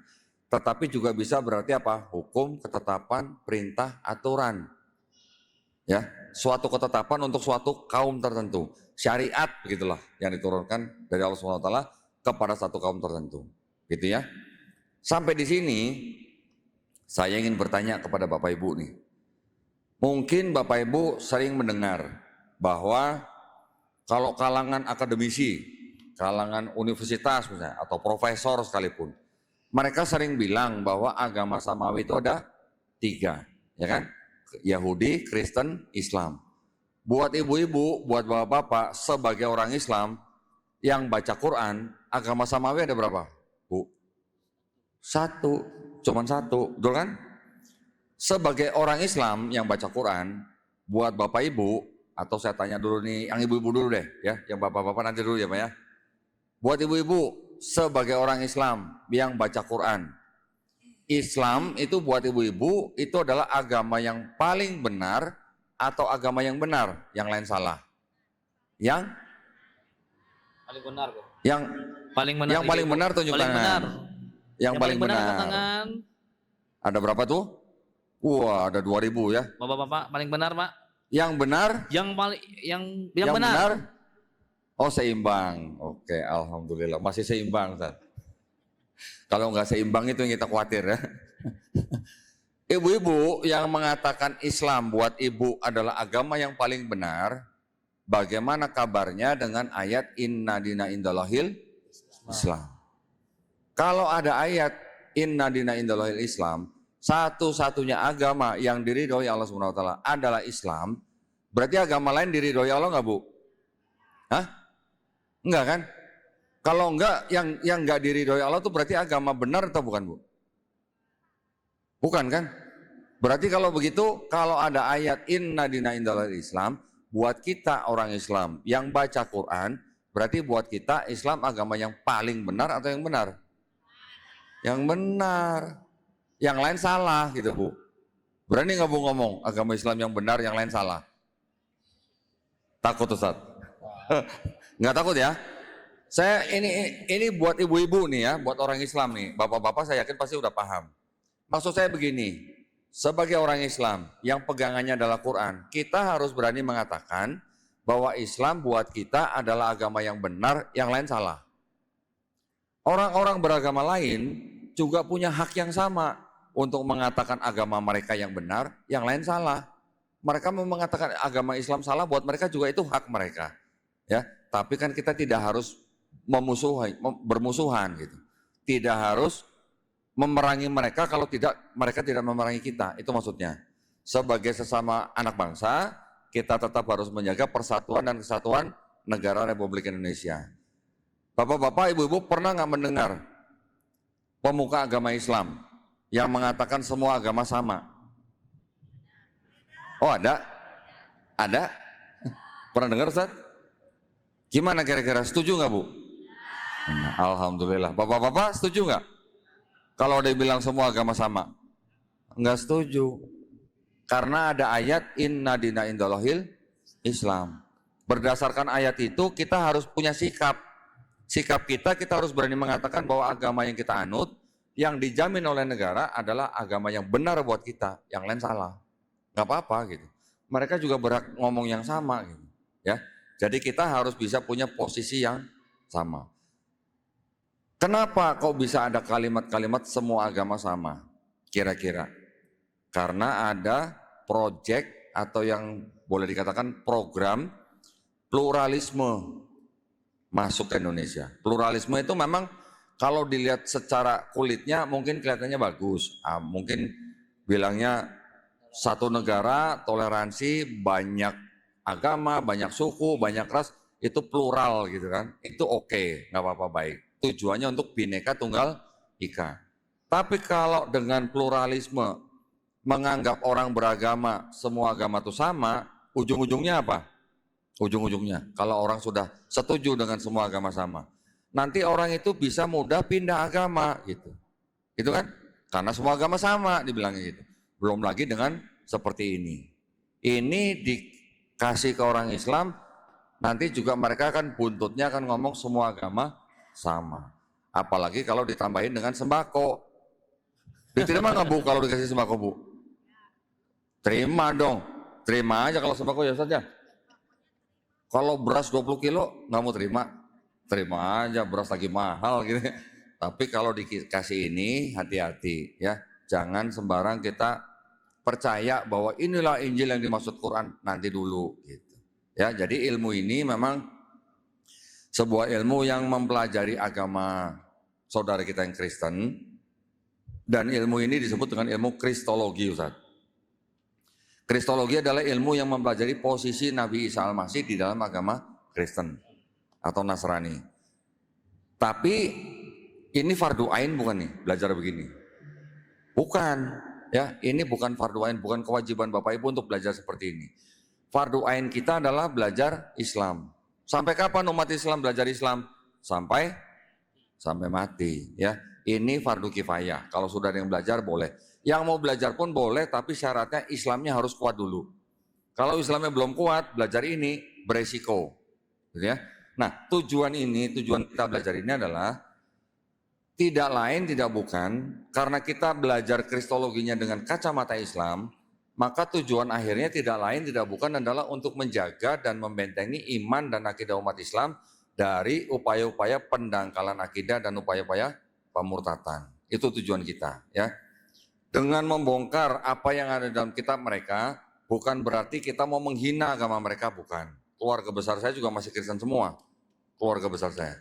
tetapi juga bisa berarti apa? Hukum, ketetapan, perintah, aturan. Ya, suatu ketetapan untuk suatu kaum tertentu. Syariat begitulah yang diturunkan dari Allah SWT kepada satu kaum tertentu. Gitu ya. Sampai di sini saya ingin bertanya kepada Bapak Ibu nih. Mungkin Bapak Ibu sering mendengar bahwa kalau kalangan akademisi, kalangan universitas misalnya, atau profesor sekalipun, mereka sering bilang bahwa agama samawi itu ada 3, ya kan? Yahudi, Kristen, Islam. Buat ibu-ibu, buat bapak-bapak, sebagai orang Islam yang baca Quran, agama samawi ada berapa? Bu? 1, cuman 1, betul kan? Sebagai orang Islam yang baca Quran, buat bapak ibu, atau saya tanya dulu nih, yang ibu-ibu dulu deh, ya, yang bapak-bapak nanti dulu ya Pak ya. Buat ibu-ibu, sebagai orang Islam yang baca Quran, Islam itu buat ibu-ibu itu adalah agama yang paling benar atau agama yang benar, yang lain salah? Yang Paling benar kok. Yang Paling benar. Yang paling benar tunjuk paling tangan. benar. Yang paling benar. angkat tangan. Ada berapa tuh? Wah, ada 2000 ya. Bapak-bapak paling benar, Pak. Yang benar? Yang paling yang benar. Oh, seimbang. Oke, alhamdulillah masih seimbang, Ustaz. Kalau nggak seimbang itu yang kita khawatir ya. Ibu-ibu yang mengatakan Islam buat ibu adalah agama yang paling benar, bagaimana kabarnya dengan ayat inna dina indallahil Islam? Kalau ada ayat inna dina indallahil Islam, satu-satunya agama yang diridhoi Allah SWT adalah Islam, berarti agama lain diridhoi Allah nggak Bu? Hah? Enggak kan? Kalau enggak, yang enggak diridhoi Allah itu berarti agama benar atau bukan Bu? Bukan kan? Berarti kalau begitu, kalau ada ayat inna dina indallahil Islam, buat kita orang Islam yang baca Quran, berarti buat kita Islam agama yang paling benar atau yang benar? Yang benar. Yang lain salah gitu Bu. Berani nggak Bu ngomong agama Islam yang benar, yang lain salah? Takut Ustaz? Nggak takut ya? Saya ini buat ibu-ibu nih ya, buat orang Islam nih. Bapak-bapak saya yakin pasti udah paham. Maksud saya begini, sebagai orang Islam yang pegangannya adalah Quran, kita harus berani mengatakan bahwa Islam buat kita adalah agama yang benar, yang lain salah. Orang-orang beragama lain juga punya hak yang sama untuk mengatakan agama mereka yang benar, yang lain salah. Mereka mau mengatakan agama Islam salah, buat mereka juga itu hak mereka. Ya, tapi kan kita tidak harus bermusuhan gitu. Tidak harus memerangi mereka kalau mereka tidak memerangi kita. Itu maksudnya. Sebagai sesama anak bangsa, kita tetap harus menjaga persatuan dan kesatuan negara Republik Indonesia. Bapak-bapak, ibu-ibu pernah nggak mendengar pemuka agama Islam yang mengatakan semua agama sama? Oh ada? Ada? Pernah dengar Ustaz? Gimana kira-kira? Setuju nggak Bu? Alhamdulillah. Bapak-bapak setuju nggak? Kalau dia bilang semua agama sama? Nggak setuju. Karena ada ayat inna dina indallahil Islam. Berdasarkan ayat itu kita harus punya sikap. Sikap kita harus berani mengatakan bahwa agama yang kita anut, yang dijamin oleh negara adalah agama yang benar buat kita, yang lain salah. Nggak apa-apa gitu. Mereka juga berhak ngomong yang sama gitu. Ya, jadi kita harus bisa punya posisi yang sama. Kenapa kok bisa ada kalimat-kalimat semua agama sama? Kira-kira karena ada proyek atau yang boleh dikatakan program pluralisme masuk ke Indonesia. Pluralisme itu memang kalau dilihat secara kulitnya mungkin kelihatannya bagus. Mungkin bilangnya satu negara toleransi, banyak agama, banyak suku, banyak ras, itu plural gitu kan. Itu oke, nggak apa-apa, baik. Tujuannya untuk Bhinneka Tunggal Ika. Tapi kalau dengan pluralisme menganggap orang beragama, semua agama itu sama, ujung-ujungnya apa? Ujung-ujungnya kalau orang sudah setuju dengan semua agama sama, nanti orang itu bisa mudah pindah agama gitu. Gitu kan? Karena semua agama sama dibilangnya gitu. Belum lagi dengan seperti ini. Ini dikasih ke orang Islam, nanti juga mereka akan buntutnya akan ngomong semua agama sama. Apalagi kalau ditambahin dengan sembako. Diterima nggak Bu kalau dikasih sembako Bu? Terima dong. Terima aja kalau sembako ya saja. Kalau beras 20 kilo nggak mau terima, terima aja, beras lagi mahal gitu. Tapi kalau dikasih ini hati-hati ya, jangan sembarang kita percaya bahwa inilah Injil yang dimaksud Quran, nanti dulu gitu. Ya, jadi ilmu ini memang sebuah ilmu yang mempelajari agama saudara kita yang Kristen, dan ilmu ini disebut dengan ilmu Kristologi Ustaz. Kristologi adalah ilmu yang mempelajari posisi Nabi Isa Al-Masih di dalam agama Kristen atau Nasrani. Tapi ini fardu ain bukan nih, belajar begini? Bukan, ya, ini bukan fardu ain, bukan kewajiban Bapak Ibu untuk belajar seperti ini. Fardu ain kita adalah belajar Islam. Sampai kapan umat Islam belajar Islam? Sampai mati, ya. Ini fardu kifayah. Kalau sudah ada yang belajar boleh. Yang mau belajar pun boleh, tapi syaratnya Islamnya harus kuat dulu. Kalau Islamnya belum kuat, belajar ini beresiko. Gitu ya. Nah, tujuan kita belajar ini adalah tidak lain, tidak bukan, karena kita belajar kristologinya dengan kacamata Islam, maka tujuan akhirnya tidak lain, tidak bukan adalah untuk menjaga dan membentengi iman dan akidah umat Islam dari upaya-upaya pendangkalan akidah dan upaya-upaya pemurtatan. Itu tujuan kita, ya. Dengan membongkar apa yang ada dalam kitab mereka, bukan berarti kita mau menghina agama mereka, bukan. Keluarga besar saya juga masih Kristen semua. Keluarga besar saya.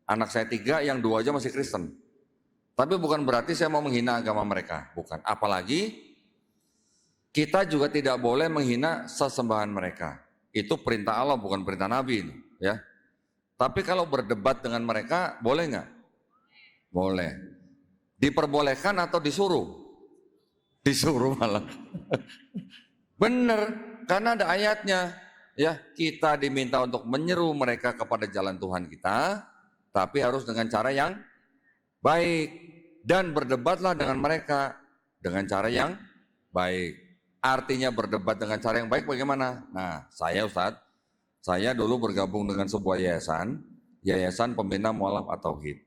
Anak saya 3, yang 2 aja masih Kristen. Tapi bukan berarti saya mau menghina agama mereka, bukan. Apalagi kita juga tidak boleh menghina sesembahan mereka. Itu perintah Allah, bukan perintah Nabi, ya. Tapi kalau berdebat dengan mereka, boleh nggak? Boleh. Diperbolehkan atau disuruh? Disuruh malah. Bener, karena ada ayatnya. Ya, kita diminta untuk menyeru mereka kepada jalan Tuhan kita, tapi harus dengan cara yang baik. Dan berdebatlah dengan mereka dengan cara yang baik. Artinya berdebat dengan cara yang baik bagaimana? Nah, Ustadz, saya dulu bergabung dengan sebuah yayasan pembina mualaf at-tauhid.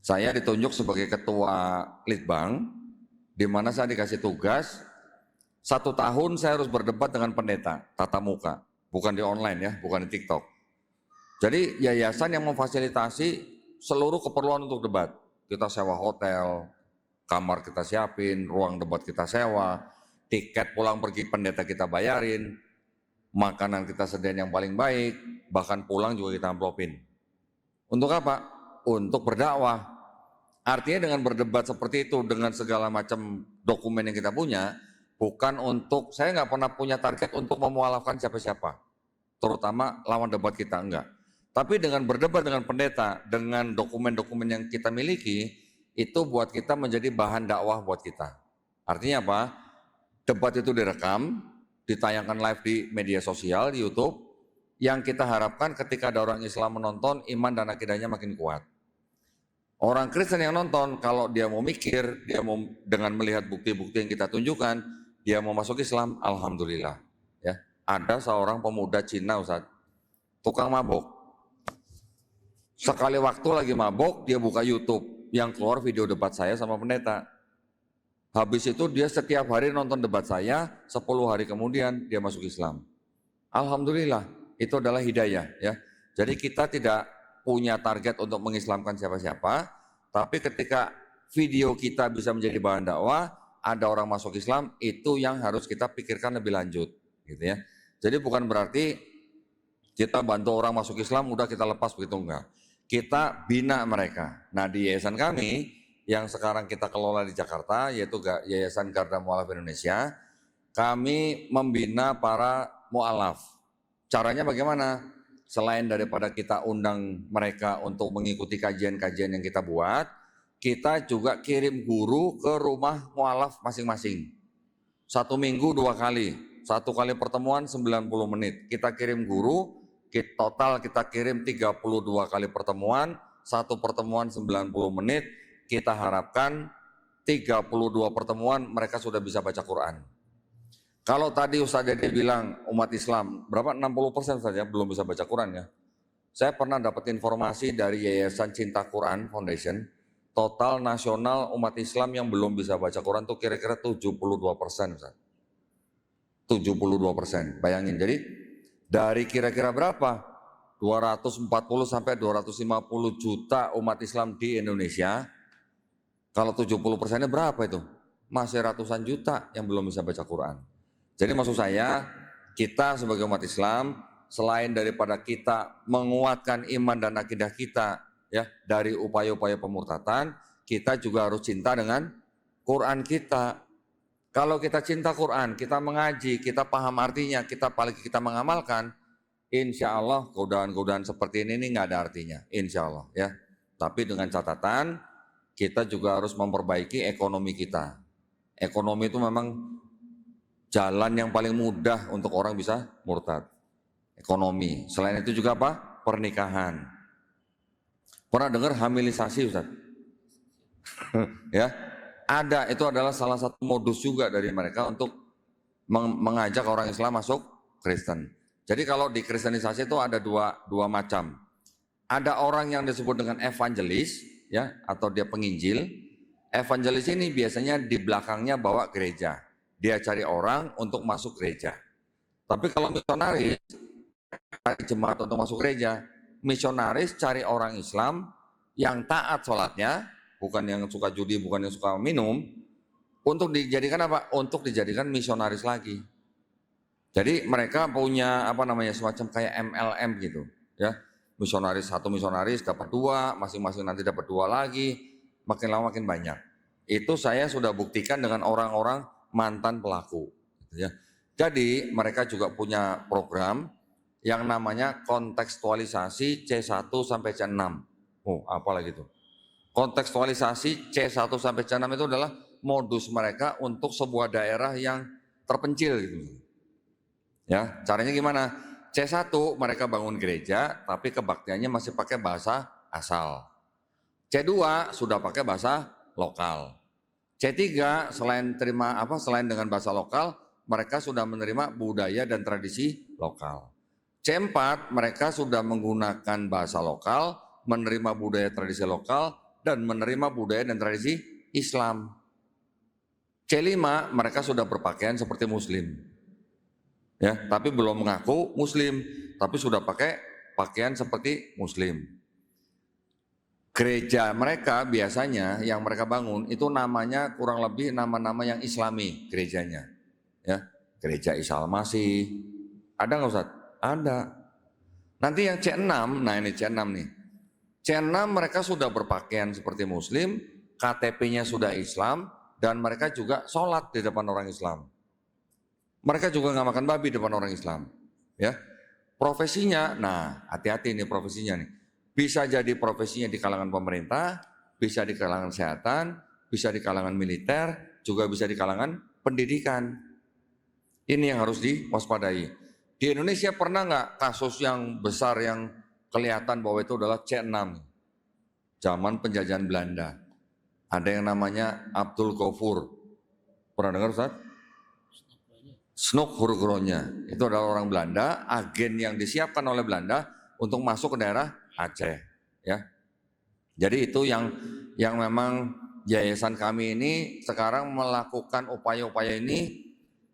Saya ditunjuk sebagai ketua Litbang, di mana saya dikasih tugas 1 tahun saya harus berdebat dengan pendeta tatap muka, bukan di online ya, bukan di TikTok. Jadi yayasan yang memfasilitasi seluruh keperluan untuk debat. Kita sewa hotel, kamar kita siapin, ruang debat kita sewa, tiket pulang pergi pendeta kita bayarin, makanan kita sediain yang paling baik, bahkan pulang juga kita amplopin. Untuk apa? Untuk berdakwah. Artinya dengan berdebat seperti itu, dengan segala macam dokumen yang kita punya, bukan untuk, saya nggak pernah punya target untuk memualafkan siapa-siapa, terutama lawan debat kita, enggak. Tapi dengan berdebat dengan pendeta, dengan dokumen-dokumen yang kita miliki, itu buat kita menjadi bahan dakwah buat kita. Artinya apa? Debat itu direkam, ditayangkan live di media sosial, di YouTube, yang kita harapkan ketika ada orang Islam menonton, iman dan akidahnya makin kuat. Orang Kristen yang nonton, kalau dia mau mikir, dia mau dengan melihat bukti-bukti yang kita tunjukkan, dia mau masuk Islam, alhamdulillah. Ya, ada seorang pemuda Cina, Ustaz, tukang mabok. Sekali waktu lagi mabok, dia buka YouTube, yang keluar video debat saya sama pendeta. Habis itu dia setiap hari nonton debat saya, 10 hari kemudian dia masuk Islam. Alhamdulillah, itu adalah hidayah ya. Jadi kita tidak punya target untuk mengislamkan siapa-siapa, tapi ketika video kita bisa menjadi bahan dakwah, ada orang masuk Islam, itu yang harus kita pikirkan lebih lanjut, gitu ya. Jadi bukan berarti kita bantu orang masuk Islam, udah kita lepas begitu, enggak. Kita bina mereka. Nah di yayasan kami, yang sekarang kita kelola di Jakarta, yaitu Yayasan Garda Mu'alaf Indonesia, kami membina para mu'alaf. Caranya bagaimana? Selain daripada kita undang mereka untuk mengikuti kajian-kajian yang kita buat, kita juga kirim guru ke rumah mu'alaf masing-masing. 1 minggu 2 kali, 1 kali pertemuan 90 menit. Kita kirim guru, total kita kirim 32 kali pertemuan, 1 pertemuan 90 menit, kita harapkan 32 pertemuan mereka sudah bisa baca Quran. Kalau tadi Ustaz Dede bilang umat Islam, berapa? 60% saja belum bisa baca Quran ya. Saya pernah dapat informasi dari Yayasan Cinta Quran Foundation, total nasional umat Islam yang belum bisa baca Quran itu kira-kira 72%. Ustaz. 72%, bayangin. Jadi dari kira-kira berapa? 240 sampai 250 juta umat Islam di Indonesia. Kalau 70%-nya berapa itu? Masih ratusan juta yang belum bisa baca Quran. Jadi maksud saya, kita sebagai umat Islam, selain daripada kita menguatkan iman dan akidah kita ya dari upaya-upaya pemurtatan, kita juga harus cinta dengan Quran kita. Kalau kita cinta Quran, kita mengaji, kita paham artinya, kita apalagi kita mengamalkan, insya Allah godaan-godaan seperti ini nggak ada artinya, insya Allah ya. Tapi dengan catatan, kita juga harus memperbaiki ekonomi kita. Ekonomi itu memang jalan yang paling mudah untuk orang bisa murtad. Ekonomi. Selain itu juga apa? Pernikahan. Pernah dengar hamilisasi, Ustaz? Ya, ada. Itu adalah salah satu modus juga dari mereka untuk mengajak orang Islam masuk Kristen. Jadi kalau di kristenisasi itu ada dua macam. Ada orang yang disebut dengan evangelis, ya, atau dia penginjil. Evangelis ini biasanya di belakangnya bawa gereja. Dia cari orang untuk masuk gereja. Tapi kalau misionaris, cari jemaat untuk masuk gereja, misionaris cari orang Islam yang taat sholatnya, bukan yang suka judi, bukan yang suka minum, untuk dijadikan apa? Untuk dijadikan misionaris lagi. Jadi mereka punya semacam kayak MLM gitu, ya. Misionaris, satu misionaris dapat 2, masing-masing nanti dapat 2 lagi, makin lama makin banyak. Itu saya sudah buktikan dengan orang-orang mantan pelaku, gitu ya. Jadi mereka juga punya program yang namanya kontekstualisasi C1 sampai C6. Oh, apalagi itu? Kontekstualisasi C1 sampai C6 itu adalah modus mereka untuk sebuah daerah yang terpencil gitu. Ya, caranya gimana? C1 mereka bangun gereja tapi kebaktiannya masih pakai bahasa asal. C2 sudah pakai bahasa lokal. C3 selain dengan bahasa lokal, mereka sudah menerima budaya dan tradisi lokal. C4 mereka sudah menggunakan bahasa lokal, menerima budaya tradisi lokal dan menerima budaya dan tradisi Islam. C5 mereka sudah berpakaian seperti muslim. Ya, tapi belum mengaku muslim, tapi sudah pakai pakaian seperti muslim. Gereja mereka biasanya yang mereka bangun itu namanya kurang lebih nama-nama yang islami gerejanya. Ya, gereja Isa Al-Masih. Ada nggak Ustaz? Ada. Nanti yang C6, nah ini C6 nih. C6 mereka sudah berpakaian seperti muslim, KTP-nya sudah Islam, dan mereka juga sholat di depan orang Islam. Mereka juga nggak makan babi di depan orang Islam. Ya, profesinya, nah hati-hati nih profesinya nih. Bisa jadi profesinya di kalangan pemerintah, bisa di kalangan kesehatan, bisa di kalangan militer, juga bisa di kalangan pendidikan. Ini yang harus diwaspadai. Di Indonesia pernah nggak kasus yang besar yang kelihatan bahwa itu adalah C6? Zaman penjajahan Belanda. Ada yang namanya Abdul Ghafur. Pernah dengar Ustaz? Snok Hurgronya. Itu adalah orang Belanda, agen yang disiapkan oleh Belanda untuk masuk ke daerah Aceh, ya. Jadi itu yang memang yayasan kami ini sekarang melakukan upaya-upaya ini,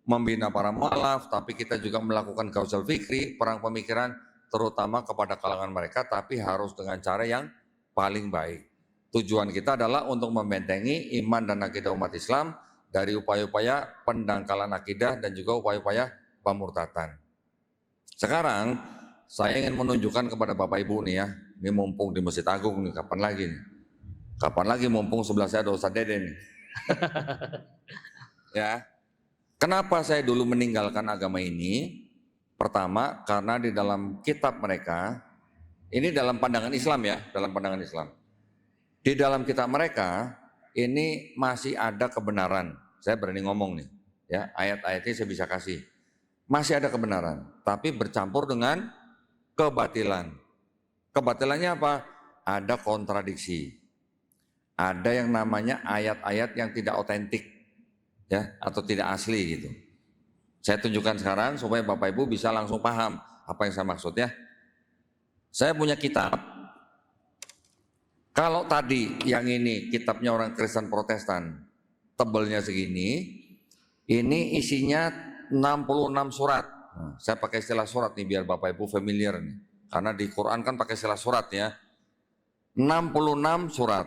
membina para mualaf, tapi kita juga melakukan kausal fikri, perang pemikiran, terutama kepada kalangan mereka, tapi harus dengan cara yang paling baik. Tujuan kita adalah untuk membentengi iman dan akidah umat Islam dari upaya-upaya pendangkalan akidah dan juga upaya-upaya pemurtatan. Sekarang saya ingin menunjukkan kepada Bapak Ibu nih ya, ini mumpung di Masjid Agung nih, kapan lagi nih? Kapan lagi mumpung sebelah saya ada Ustaz Dede nih. Ya, kenapa saya dulu meninggalkan agama ini? Pertama, karena di dalam kitab mereka, ini dalam pandangan Islam ya, dalam pandangan Islam. Di dalam kitab mereka, ini masih ada kebenaran. Saya berani ngomong nih, ya ayat-ayatnya saya bisa kasih. Masih ada kebenaran, tapi bercampur dengan kebatilan. Kebatilannya apa? Ada kontradiksi. Ada yang namanya ayat-ayat yang tidak otentik, ya, atau tidak asli gitu. Saya tunjukkan sekarang supaya Bapak Ibu bisa langsung paham apa yang saya maksud ya. Saya punya kitab. Kalau tadi yang ini kitabnya orang Kristen Protestan, tebelnya segini, ini isinya 66 surat. Nah, saya pakai istilah surat nih biar Bapak Ibu familiar nih. Karena di Quran kan pakai istilah surat ya. 66 surat.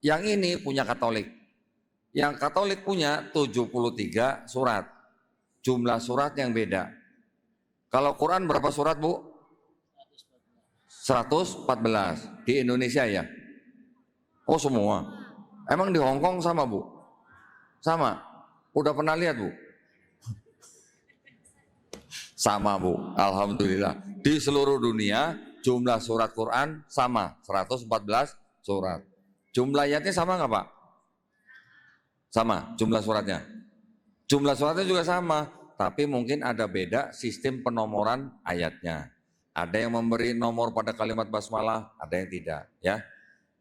Yang ini punya Katolik. Yang Katolik punya 73 surat. Jumlah surat yang beda. Kalau Quran berapa surat, Bu? 114. Di Indonesia ya? Oh semua. Emang di Hong Kong sama, Bu? Sama. Udah pernah lihat, Bu? Sama, Bu. Alhamdulillah. Di seluruh dunia jumlah surat Quran sama, 114 surat. Jumlah ayatnya sama nggak, Pak? Sama jumlah suratnya. Jumlah suratnya juga sama, tapi mungkin ada beda sistem penomoran ayatnya. Ada yang memberi nomor pada kalimat basmalah, ada yang tidak, ya.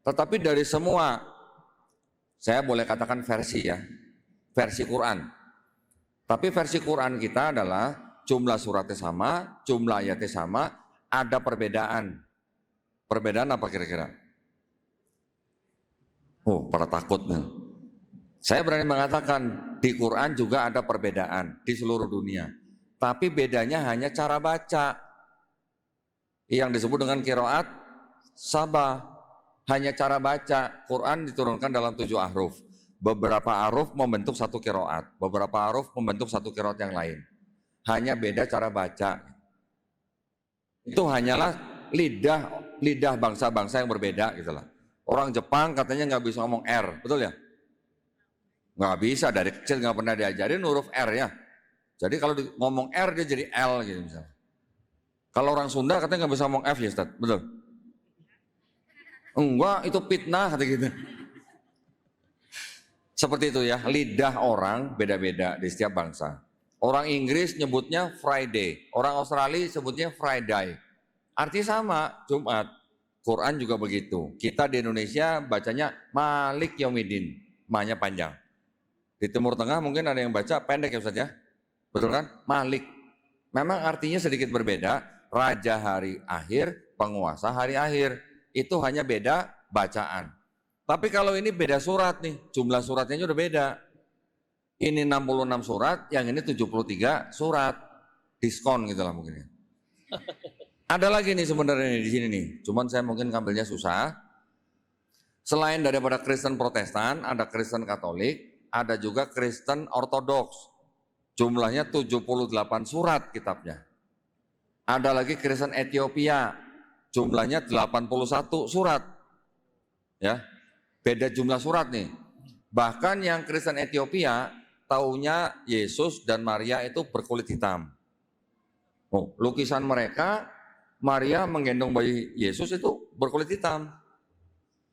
Tetapi dari semua, saya boleh katakan versi ya, versi Quran. Tapi versi Quran kita adalah jumlah suratnya sama, jumlah ayatnya sama, ada perbedaan. Perbedaan apa kira-kira? Oh, pada takut nih. Saya berani mengatakan di Quran juga ada perbedaan di seluruh dunia. Tapi bedanya hanya cara baca. Yang disebut dengan qiraat sabah. Hanya cara baca. Quran diturunkan dalam 7 ahruf. Beberapa ahruf membentuk satu qiraat. Beberapa ahruf membentuk satu qiraat yang lain. Hanya beda cara baca. Itu hanyalah lidah bangsa-bangsa yang berbeda gitu lah. Orang Jepang katanya nggak bisa ngomong R, betul ya? Nggak bisa, dari kecil nggak pernah diajarin huruf R ya. Jadi kalau ngomong R dia jadi L gitu misalnya. Kalau orang Sunda katanya nggak bisa ngomong F ya Ustaz, betul? Enggak, itu fitnah kata gitu. Seperti itu ya, lidah orang beda-beda di setiap bangsa. Orang Inggris nyebutnya Friday, orang Australia sebutnya Friday. Artinya sama, Jumat. Quran juga begitu. Kita di Indonesia bacanya Malik Yaumiddin, ma-nya panjang. Di Timur Tengah mungkin ada yang baca pendek ya Ustaz ya. Betul kan? Malik. Memang artinya sedikit berbeda. Raja hari akhir, penguasa hari akhir. Itu hanya beda bacaan. Tapi kalau ini beda surat nih, jumlah suratnya udah beda. Ini 66 surat, yang ini 73 surat. Diskon gitu lah mungkin. Ada lagi nih sebenarnya di sini nih, cuman saya mungkin ngambilnya susah. Selain daripada Kristen Protestan, ada Kristen Katolik, ada juga Kristen Ortodoks. Jumlahnya 78 surat kitabnya. Ada lagi Kristen Ethiopia, jumlahnya 81 surat. Ya, beda jumlah surat nih. Bahkan yang Kristen Ethiopia, taunya Yesus dan Maria itu berkulit hitam. Oh, lukisan mereka, Maria menggendong bayi Yesus itu berkulit hitam.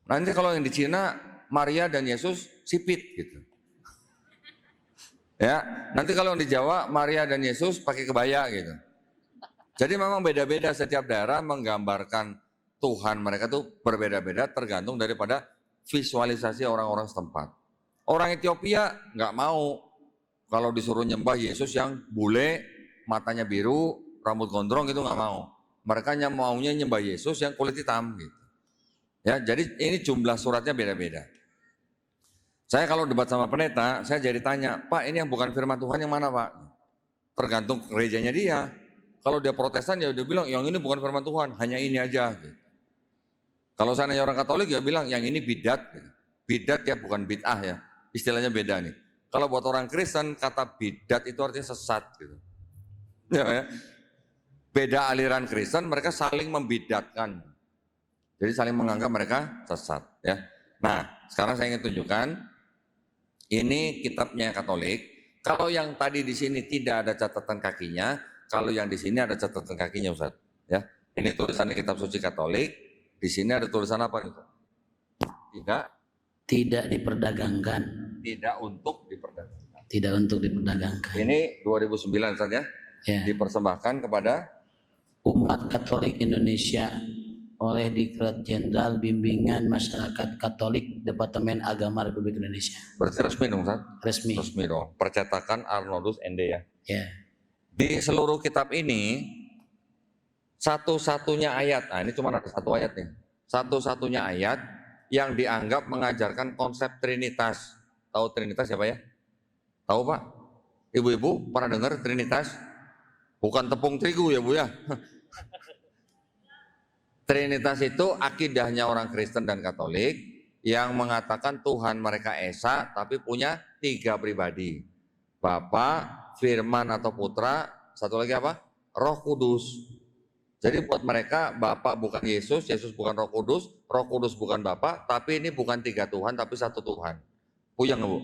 Nanti kalau yang di Cina, Maria dan Yesus sipit gitu. Ya, nanti kalau yang di Jawa, Maria dan Yesus pakai kebaya gitu. Jadi memang beda-beda, setiap daerah menggambarkan Tuhan mereka tuh berbeda-beda tergantung daripada visualisasi orang-orang setempat. Orang Ethiopia nggak mau kalau disuruh nyembah Yesus yang bule, matanya biru, rambut gondrong itu nggak mau. Mereka maunya nyembah Yesus yang kulit hitam gitu. Ya, jadi ini jumlah suratnya beda-beda. Saya kalau debat sama pendeta, saya jadi tanya, Pak ini yang bukan firman Tuhan yang mana Pak? Tergantung gerejanya dia. Kalau dia Protestan ya dia bilang yang ini bukan firman Tuhan, hanya ini aja. Gitu. Kalau saya nanya orang Katolik ya bilang yang ini bidat. Gitu. Bidat ya bukan bid'ah ya, istilahnya beda nih. Kalau buat orang Kristen kata bidat itu artinya sesat. Gitu. Ya. Beda aliran Kristen, mereka saling membidatkan. Jadi saling menganggap mereka sesat. Ya. Nah, sekarang saya ingin tunjukkan ini kitabnya Katolik. Kalau yang tadi di sini tidak ada catatan kakinya, kalau yang di sini ada catatan kakinya, Ustaz. Ya, ini tulisan kitab suci Katolik. Di sini ada tulisan apa nih? Tidak diperdagangkan. Tidak untuk diperdagangkan. Tidak untuk diperdagangkan. Ini 2009 Ustaz ya. Ya. Dipersembahkan kepada Umat Katolik Indonesia oleh Diklat Jenderal Bimbingan Masyarakat Katolik Departemen Agama Republik Indonesia. Berarti resmi dong Ustaz? Resmi. Resmi dong. Percetakan Arnoldus ND ya. Ya. Di seluruh kitab ini satu-satunya ayat, nah ini cuma ada satu ayat nih. Satu-satunya ayat yang dianggap mengajarkan konsep Trinitas. Tahu Trinitas siapa ya? Tahu Pak? Ibu-ibu pernah dengar Trinitas? Bukan tepung terigu ya Bu ya. Trinitas itu akidahnya orang Kristen dan Katolik yang mengatakan Tuhan mereka Esa tapi punya 3 pribadi. Bapa, Firman atau Putra, satu lagi apa? Roh Kudus. Jadi buat mereka Bapa bukan Yesus, Yesus bukan Roh Kudus bukan Bapa, tapi ini bukan 3 Tuhan tapi 1 Tuhan. Puyeng Bu.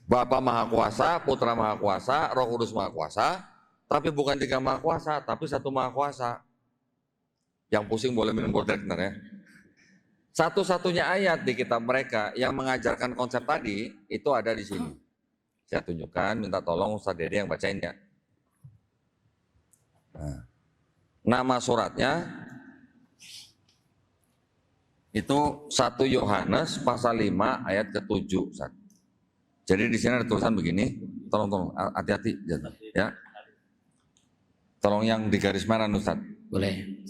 Bapa Maha Kuasa, Putra Maha Kuasa, Roh Kudus Maha Kuasa, tapi bukan 3 Maha Kuasa, tapi 1 Maha Kuasa. Yang pusing boleh minum Bodrek ya. Satu-satunya ayat di kitab mereka yang mengajarkan konsep tadi itu ada di sini. Saya tunjukkan, minta tolong Ustaz Dede yang bacain ya. Nah, nama suratnya itu 1 Yohanes pasal 5 ayat ke-7 Ustaz. Jadi di sini ada tulisan begini, tolong hati-hati ya. Tolong yang di garis merah Ustaz. Boleh.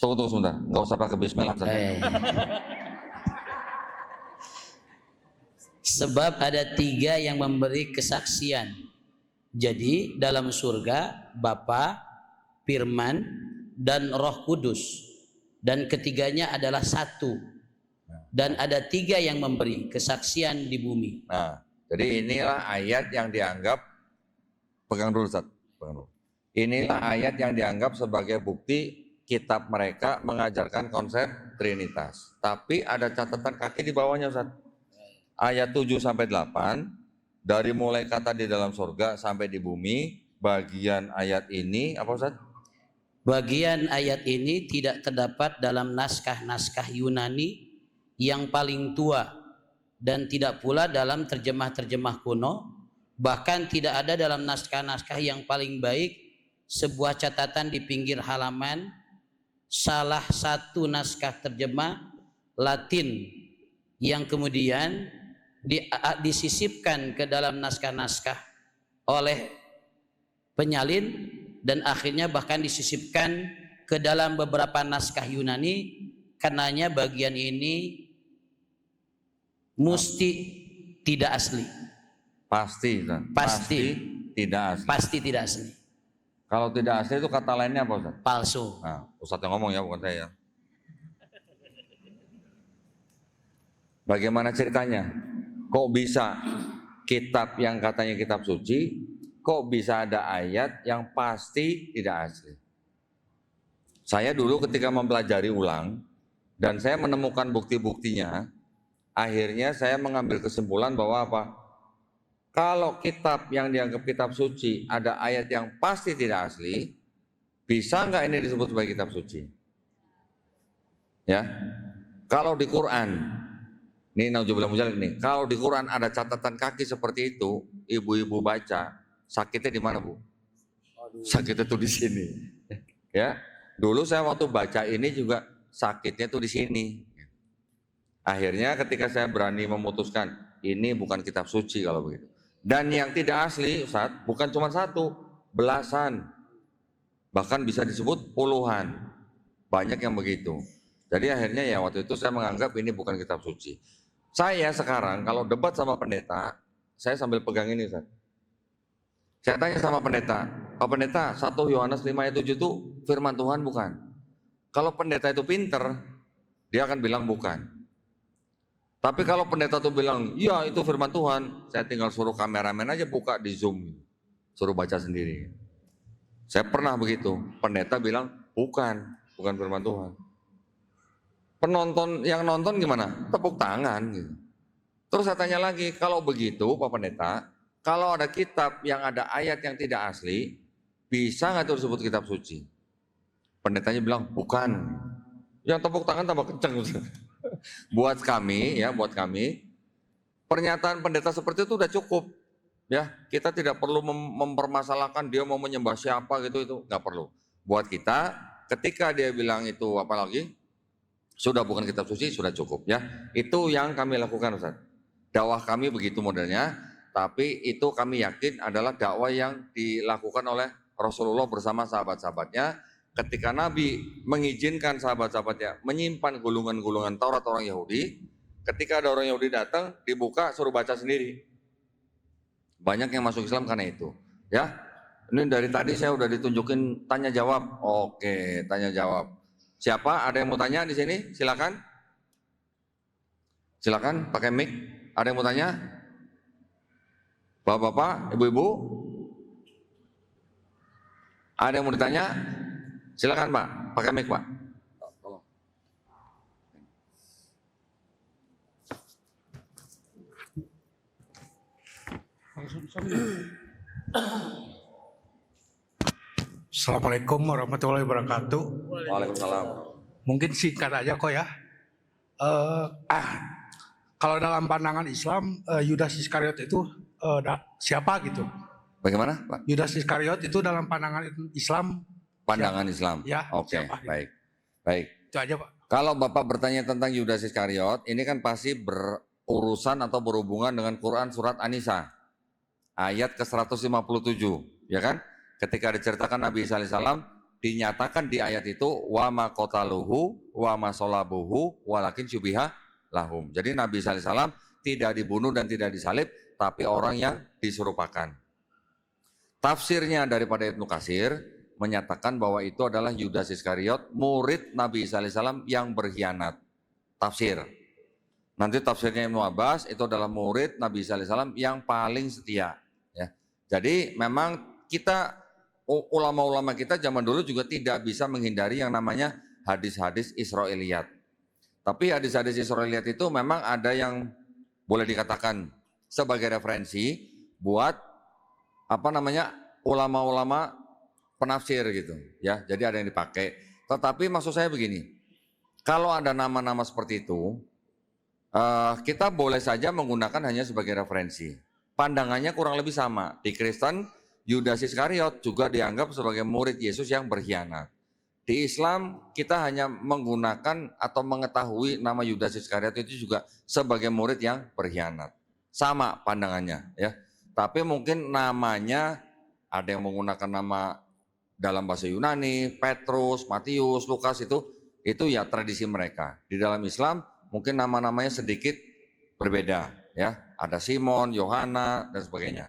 Tunggu sebentar, nggak usah pakai bismillah. Sebab ada 3 yang memberi kesaksian. Jadi dalam surga Bapa, Firman, dan Roh Kudus. Dan ketiganya adalah 1. Dan ada 3 yang memberi kesaksian di bumi. Nah, jadi inilah ayat yang dianggap, pegang dulu Ustaz, pegang dulu. Inilah ayat yang dianggap sebagai bukti kitab mereka mengajarkan konsep Trinitas. Tapi ada catatan kaki di bawahnya Ustaz. Ayat 7-8, dari mulai kata di dalam surga sampai di bumi, bagian ayat ini, apa Ustaz? Bagian ayat ini tidak terdapat dalam naskah-naskah Yunani yang paling tua dan tidak pula dalam terjemah-terjemah kuno, bahkan tidak ada dalam naskah-naskah yang paling baik sebuah catatan di pinggir halaman salah satu naskah terjemah Latin yang kemudian disisipkan ke dalam naskah-naskah oleh penyalin dan akhirnya bahkan disisipkan ke dalam beberapa naskah Yunani. Karenanya bagian ini Mesti tidak asli. Pasti, Ustaz. Pasti. Tidak asli. Pasti tidak asli. Kalau tidak asli itu kata lainnya apa, Ustaz? Palsu. Nah, Ustaz yang ngomong ya, bukan saya. Bagaimana ceritanya? Kok bisa kitab yang katanya kitab suci, kok bisa ada ayat yang pasti tidak asli? Saya dulu ketika mempelajari ulang, dan saya menemukan bukti-buktinya, akhirnya saya mengambil kesimpulan bahwa apa? Kalau kitab yang dianggap kitab suci ada ayat yang pasti tidak asli, bisa nggak ini disebut sebagai kitab suci? Ya, kalau di Quran, ini nauzubillah muzalik nih, kalau di Quran ada catatan kaki seperti itu, ibu-ibu baca, sakitnya di mana, Bu? Sakitnya tuh di sini. Ya, dulu saya waktu baca ini juga sakitnya tuh di sini. Akhirnya ketika saya berani memutuskan, ini bukan kitab suci kalau begitu. Dan yang tidak asli, Ustaz, bukan cuma satu, belasan. Bahkan bisa disebut puluhan. Banyak yang begitu. Jadi akhirnya ya waktu itu saya menganggap ini bukan kitab suci. Saya sekarang kalau debat sama pendeta, saya sambil pegang ini, Ustaz. Saya tanya sama pendeta, Pak Pendeta, 1 Yohanes 5 ayat 7 itu firman Tuhan bukan? Kalau pendeta itu pinter, dia akan bilang bukan. Tapi kalau pendeta itu bilang, iya itu firman Tuhan, saya tinggal suruh kameramen aja buka di Zoom, suruh baca sendiri. Saya pernah begitu, pendeta bilang bukan firman Tuhan. Penonton yang nonton gimana? Tepuk tangan gitu. Terus saya tanya lagi, kalau begitu Pak Pendeta, kalau ada kitab yang ada ayat yang tidak asli, bisa nggak itu disebut kitab suci? Pendetanya bilang bukan. Yang tepuk tangan tambah kenceng. Buat kami, pernyataan pendeta seperti itu udah cukup. Ya, kita tidak perlu mempermasalahkan dia mau menyembah siapa gitu, itu nggak perlu. Buat kita, ketika dia bilang itu apalagi sudah bukan kitab suci, sudah cukup ya. Itu yang kami lakukan, Ustaz. Dakwah kami begitu modelnya, tapi itu kami yakin adalah dakwah yang dilakukan oleh Rasulullah bersama sahabat-sahabatnya. Ketika Nabi mengizinkan sahabat-sahabatnya menyimpan gulungan-gulungan Taurat orang Yahudi, ketika ada orang Yahudi datang, dibuka suruh baca sendiri. Banyak yang masuk Islam karena itu. Ya, ini dari tadi saya udah ditunjukin tanya jawab. Oke, tanya jawab. Siapa? Ada yang mau tanya di sini? Silakan. Silakan pakai mic. Ada yang mau tanya? Bapak-bapak, ibu-ibu? Ada yang mau ditanya? Silakan Pak, pakai mic Pak. Tolong. Assalamualaikum warahmatullahi wabarakatuh. Waalaikumsalam. Mungkin singkat aja kok ya. Kalau dalam pandangan Islam, Yudas Iskariot itu siapa gitu? Bagaimana Pak? Yudas Iskariot itu dalam pandangan Islam. Pandangan Islam. Ya, Oke, siapa gitu? baik. Baik. Itu aja Pak. Kalau Bapak bertanya tentang Yudas Iskariot, ini kan pasti berurusan atau berhubungan dengan Quran surat An-Nisa. Ayat ke-157, ya kan? Ketika diceritakan Nabi Isa alaihissalam, dinyatakan di ayat itu wa ma qataluhu wa ma salabuhu walakin syubiha lahum. Jadi Nabi Isa alaihissalam tidak dibunuh dan tidak disalib, tapi orang yang diserupakan. Tafsirnya daripada Ibnu Katsir menyatakan bahwa itu adalah Yudas Iskariot, murid Nabi Isa alaihissalam yang berkhianat. Tafsir. Nanti tafsirnya Ibnu Abbas itu adalah murid Nabi Isa alaihissalam yang paling setia. Ya. Jadi memang kita ulama-ulama kita zaman dulu juga tidak bisa menghindari yang namanya hadis-hadis Israiliyat. Tapi hadis-hadis Israiliyat itu memang ada yang boleh dikatakan sebagai referensi buat ulama-ulama penafsir gitu ya. Jadi ada yang dipakai. Tetapi maksud saya begini, kalau ada nama-nama seperti itu, kita boleh saja menggunakan hanya sebagai referensi. Pandangannya kurang lebih sama. Di Kristen, Yudas Iskariot juga dianggap sebagai murid Yesus yang berkhianat. Di Islam, kita hanya menggunakan atau mengetahui nama Yudas Iskariot itu juga sebagai murid yang berkhianat. Sama pandangannya ya. Tapi mungkin namanya ada yang menggunakan nama dalam bahasa Yunani, Petrus, Matius, Lukas itu ya tradisi mereka. Di dalam Islam mungkin nama-namanya sedikit berbeda ya. Ada Simon, Yohana dan sebagainya.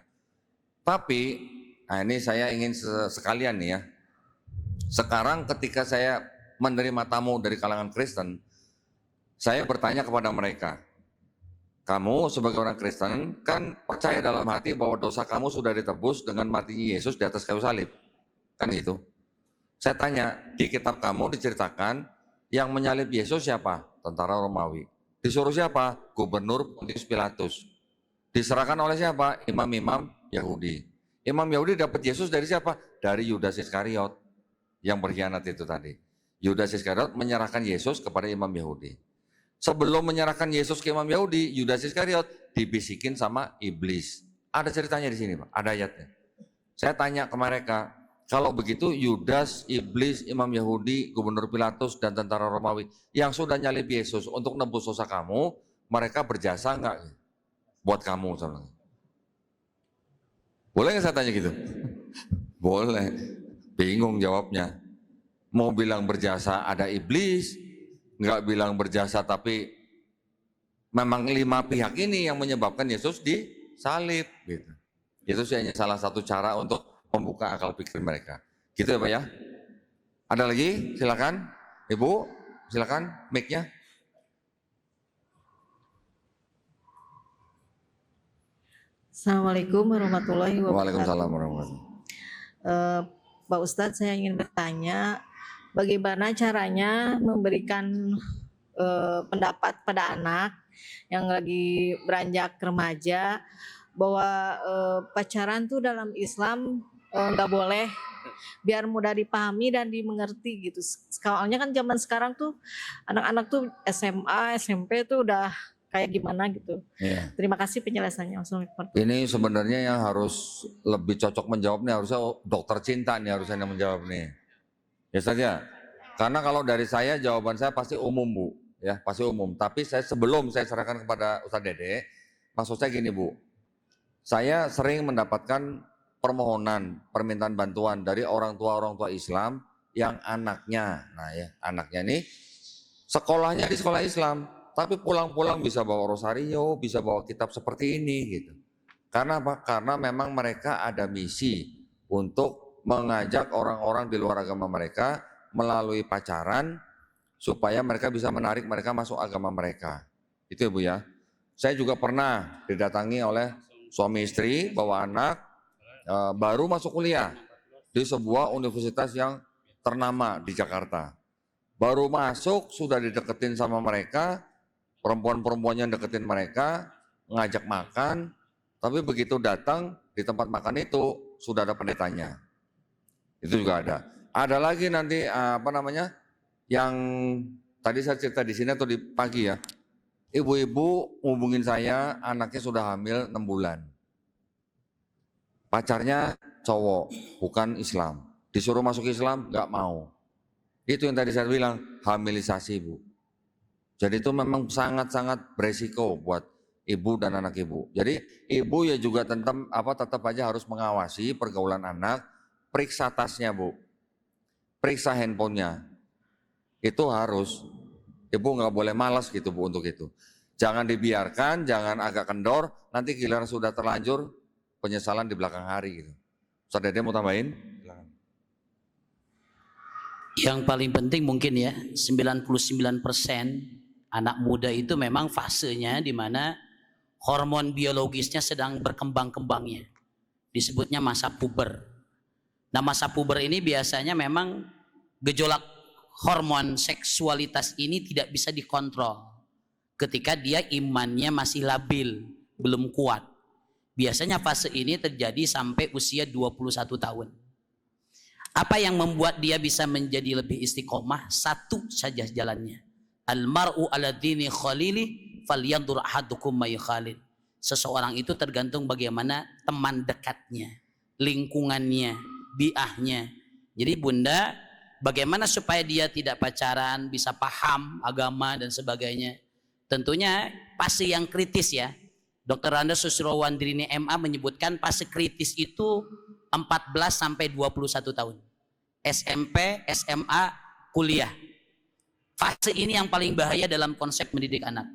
Tapi nah ini saya ingin sekalian nih ya. Sekarang ketika saya menerima tamu dari kalangan Kristen, saya bertanya kepada mereka, kamu sebagai orang Kristen kan percaya dalam hati bahwa dosa kamu sudah ditebus dengan matinya Yesus di atas kayu salib. Kan gitu. Saya tanya, di kitab kamu diceritakan yang menyalib Yesus siapa? Tentara Romawi. Disuruh siapa? Gubernur Pontius Pilatus. Diserahkan oleh siapa? Imam-imam Yahudi. Imam Yahudi dapat Yesus dari siapa? Dari Yudas Iskariot yang berkhianat itu tadi. Yudas Iskariot menyerahkan Yesus kepada imam Yahudi. Sebelum menyerahkan Yesus ke imam Yahudi, Yudas Iskariot dibisikin sama iblis. Ada ceritanya di sini, Pak. Ada ayatnya. Saya tanya ke mereka, kalau begitu Yudas, iblis, imam Yahudi, gubernur Pilatus, dan tentara Romawi yang sudah nyalib Yesus untuk nebus dosa kamu, mereka berjasa enggak buat kamu? Boleh nggak saya tanya gitu? Boleh. Bingung jawabnya. Mau bilang berjasa ada iblis, nggak bilang berjasa tapi memang 5 pihak ini yang menyebabkan Yesus disalib. Gitu. Itu sih hanya salah satu cara untuk membuka akal pikir mereka. Gitu ya Pak ya? Ada lagi? Silakan. Ibu, silakan mic-nya. Assalamualaikum warahmatullahi wabarakatuh. Waalaikumsalam warahmatullahi wabarakatuh. Pak Ustadz, saya ingin bertanya, bagaimana caranya memberikan pendapat pada anak yang lagi beranjak remaja bahwa pacaran tuh dalam Islam nggak boleh, biar mudah dipahami dan dimengerti gitu. Soalnya kan zaman sekarang tuh anak-anak tuh SMA, SMP tuh udah kayak gimana gitu. Iya. Terima kasih penjelasannya. Assalamualaikum. Ini sebenarnya yang harus lebih cocok menjawab nih harusnya dokter cinta nih harusnya yang menjawab nih. Ya saja. Karena kalau dari saya jawaban saya pasti umum Bu, ya pasti umum. Tapi sebelum saya serahkan kepada Ustadz Dede, maksud saya gini Bu. Saya sering mendapatkan permintaan bantuan dari orang tua Islam yang anaknya, nah ya anaknya nih sekolahnya di sekolah Islam. Tapi pulang-pulang bisa bawa rosario, bisa bawa kitab seperti ini gitu. Karena apa? Karena memang mereka ada misi untuk mengajak orang-orang di luar agama mereka melalui pacaran supaya mereka bisa menarik mereka masuk agama mereka. Itu ya Bu ya. Saya juga pernah didatangi oleh suami istri bawa anak baru masuk kuliah di sebuah universitas yang ternama di Jakarta. Baru masuk sudah dideketin sama mereka. Perempuan-perempuannya deketin mereka, ngajak makan, tapi begitu datang di tempat makan itu sudah ada pendetanya. Itu juga ada. Ada lagi nanti yang tadi saya cerita di sini atau di pagi ya. Ibu-ibu hubungin saya, anaknya sudah hamil 6 bulan. Pacarnya cowok, bukan Islam. Disuruh masuk Islam, nggak mau. Itu yang tadi saya bilang, hamilisasi Bu. Jadi itu memang sangat-sangat beresiko buat ibu dan anak ibu. Jadi ibu ya juga tetap aja harus mengawasi pergaulan anak, periksa tasnya Bu, periksa handphonenya. Itu harus, ibu nggak boleh malas gitu Bu untuk itu. Jangan dibiarkan, jangan agak kendor, nanti giliran sudah terlanjur penyesalan di belakang hari gitu. Ustaz Dede mau tambahin? Yang paling penting mungkin ya 99% anak muda itu memang fasenya di mana hormon biologisnya sedang berkembang-kembangnya. Disebutnya masa puber. Nah masa puber ini biasanya memang gejolak hormon seksualitas ini tidak bisa dikontrol. Ketika dia imannya masih labil, belum kuat. Biasanya fase ini terjadi sampai usia 21 tahun. Apa yang membuat dia bisa menjadi lebih istiqomah? Satu saja jalannya. Al-mar'u ala dini khalili falyandur ahadukum may khalil. Seseorang itu tergantung bagaimana teman dekatnya, lingkungannya, biahnya. Jadi Bunda, bagaimana supaya dia tidak pacaran, bisa paham agama dan sebagainya. Tentunya fase yang kritis ya. Dr. Randa Susrowandrini MA menyebutkan fase kritis itu 14 sampai 21 tahun. SMP, SMA, kuliah. Fase ini yang paling bahaya dalam konsep mendidik anak.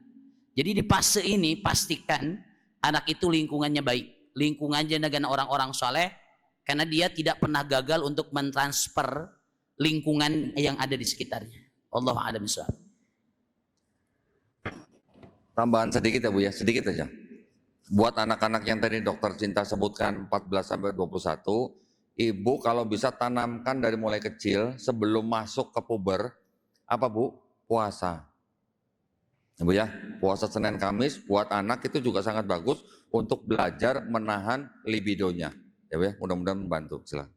Jadi di fase ini pastikan anak itu lingkungannya baik, lingkungannya dengan orang-orang soleh, karena dia tidak pernah gagal untuk mentransfer lingkungan yang ada di sekitarnya. Allahu a'lam bishawab. Tambahan sedikit ya Bu ya, sedikit aja. Buat anak-anak yang tadi dokter Cinta sebutkan 14 sampai 21, ibu kalau bisa tanamkan dari mulai kecil sebelum masuk ke puber, apa Bu? Puasa. Ya, Bu ya, puasa Senin Kamis buat anak itu juga sangat bagus untuk belajar menahan libidonya. Ya Bu ya, mudah-mudahan membantu. Silakan.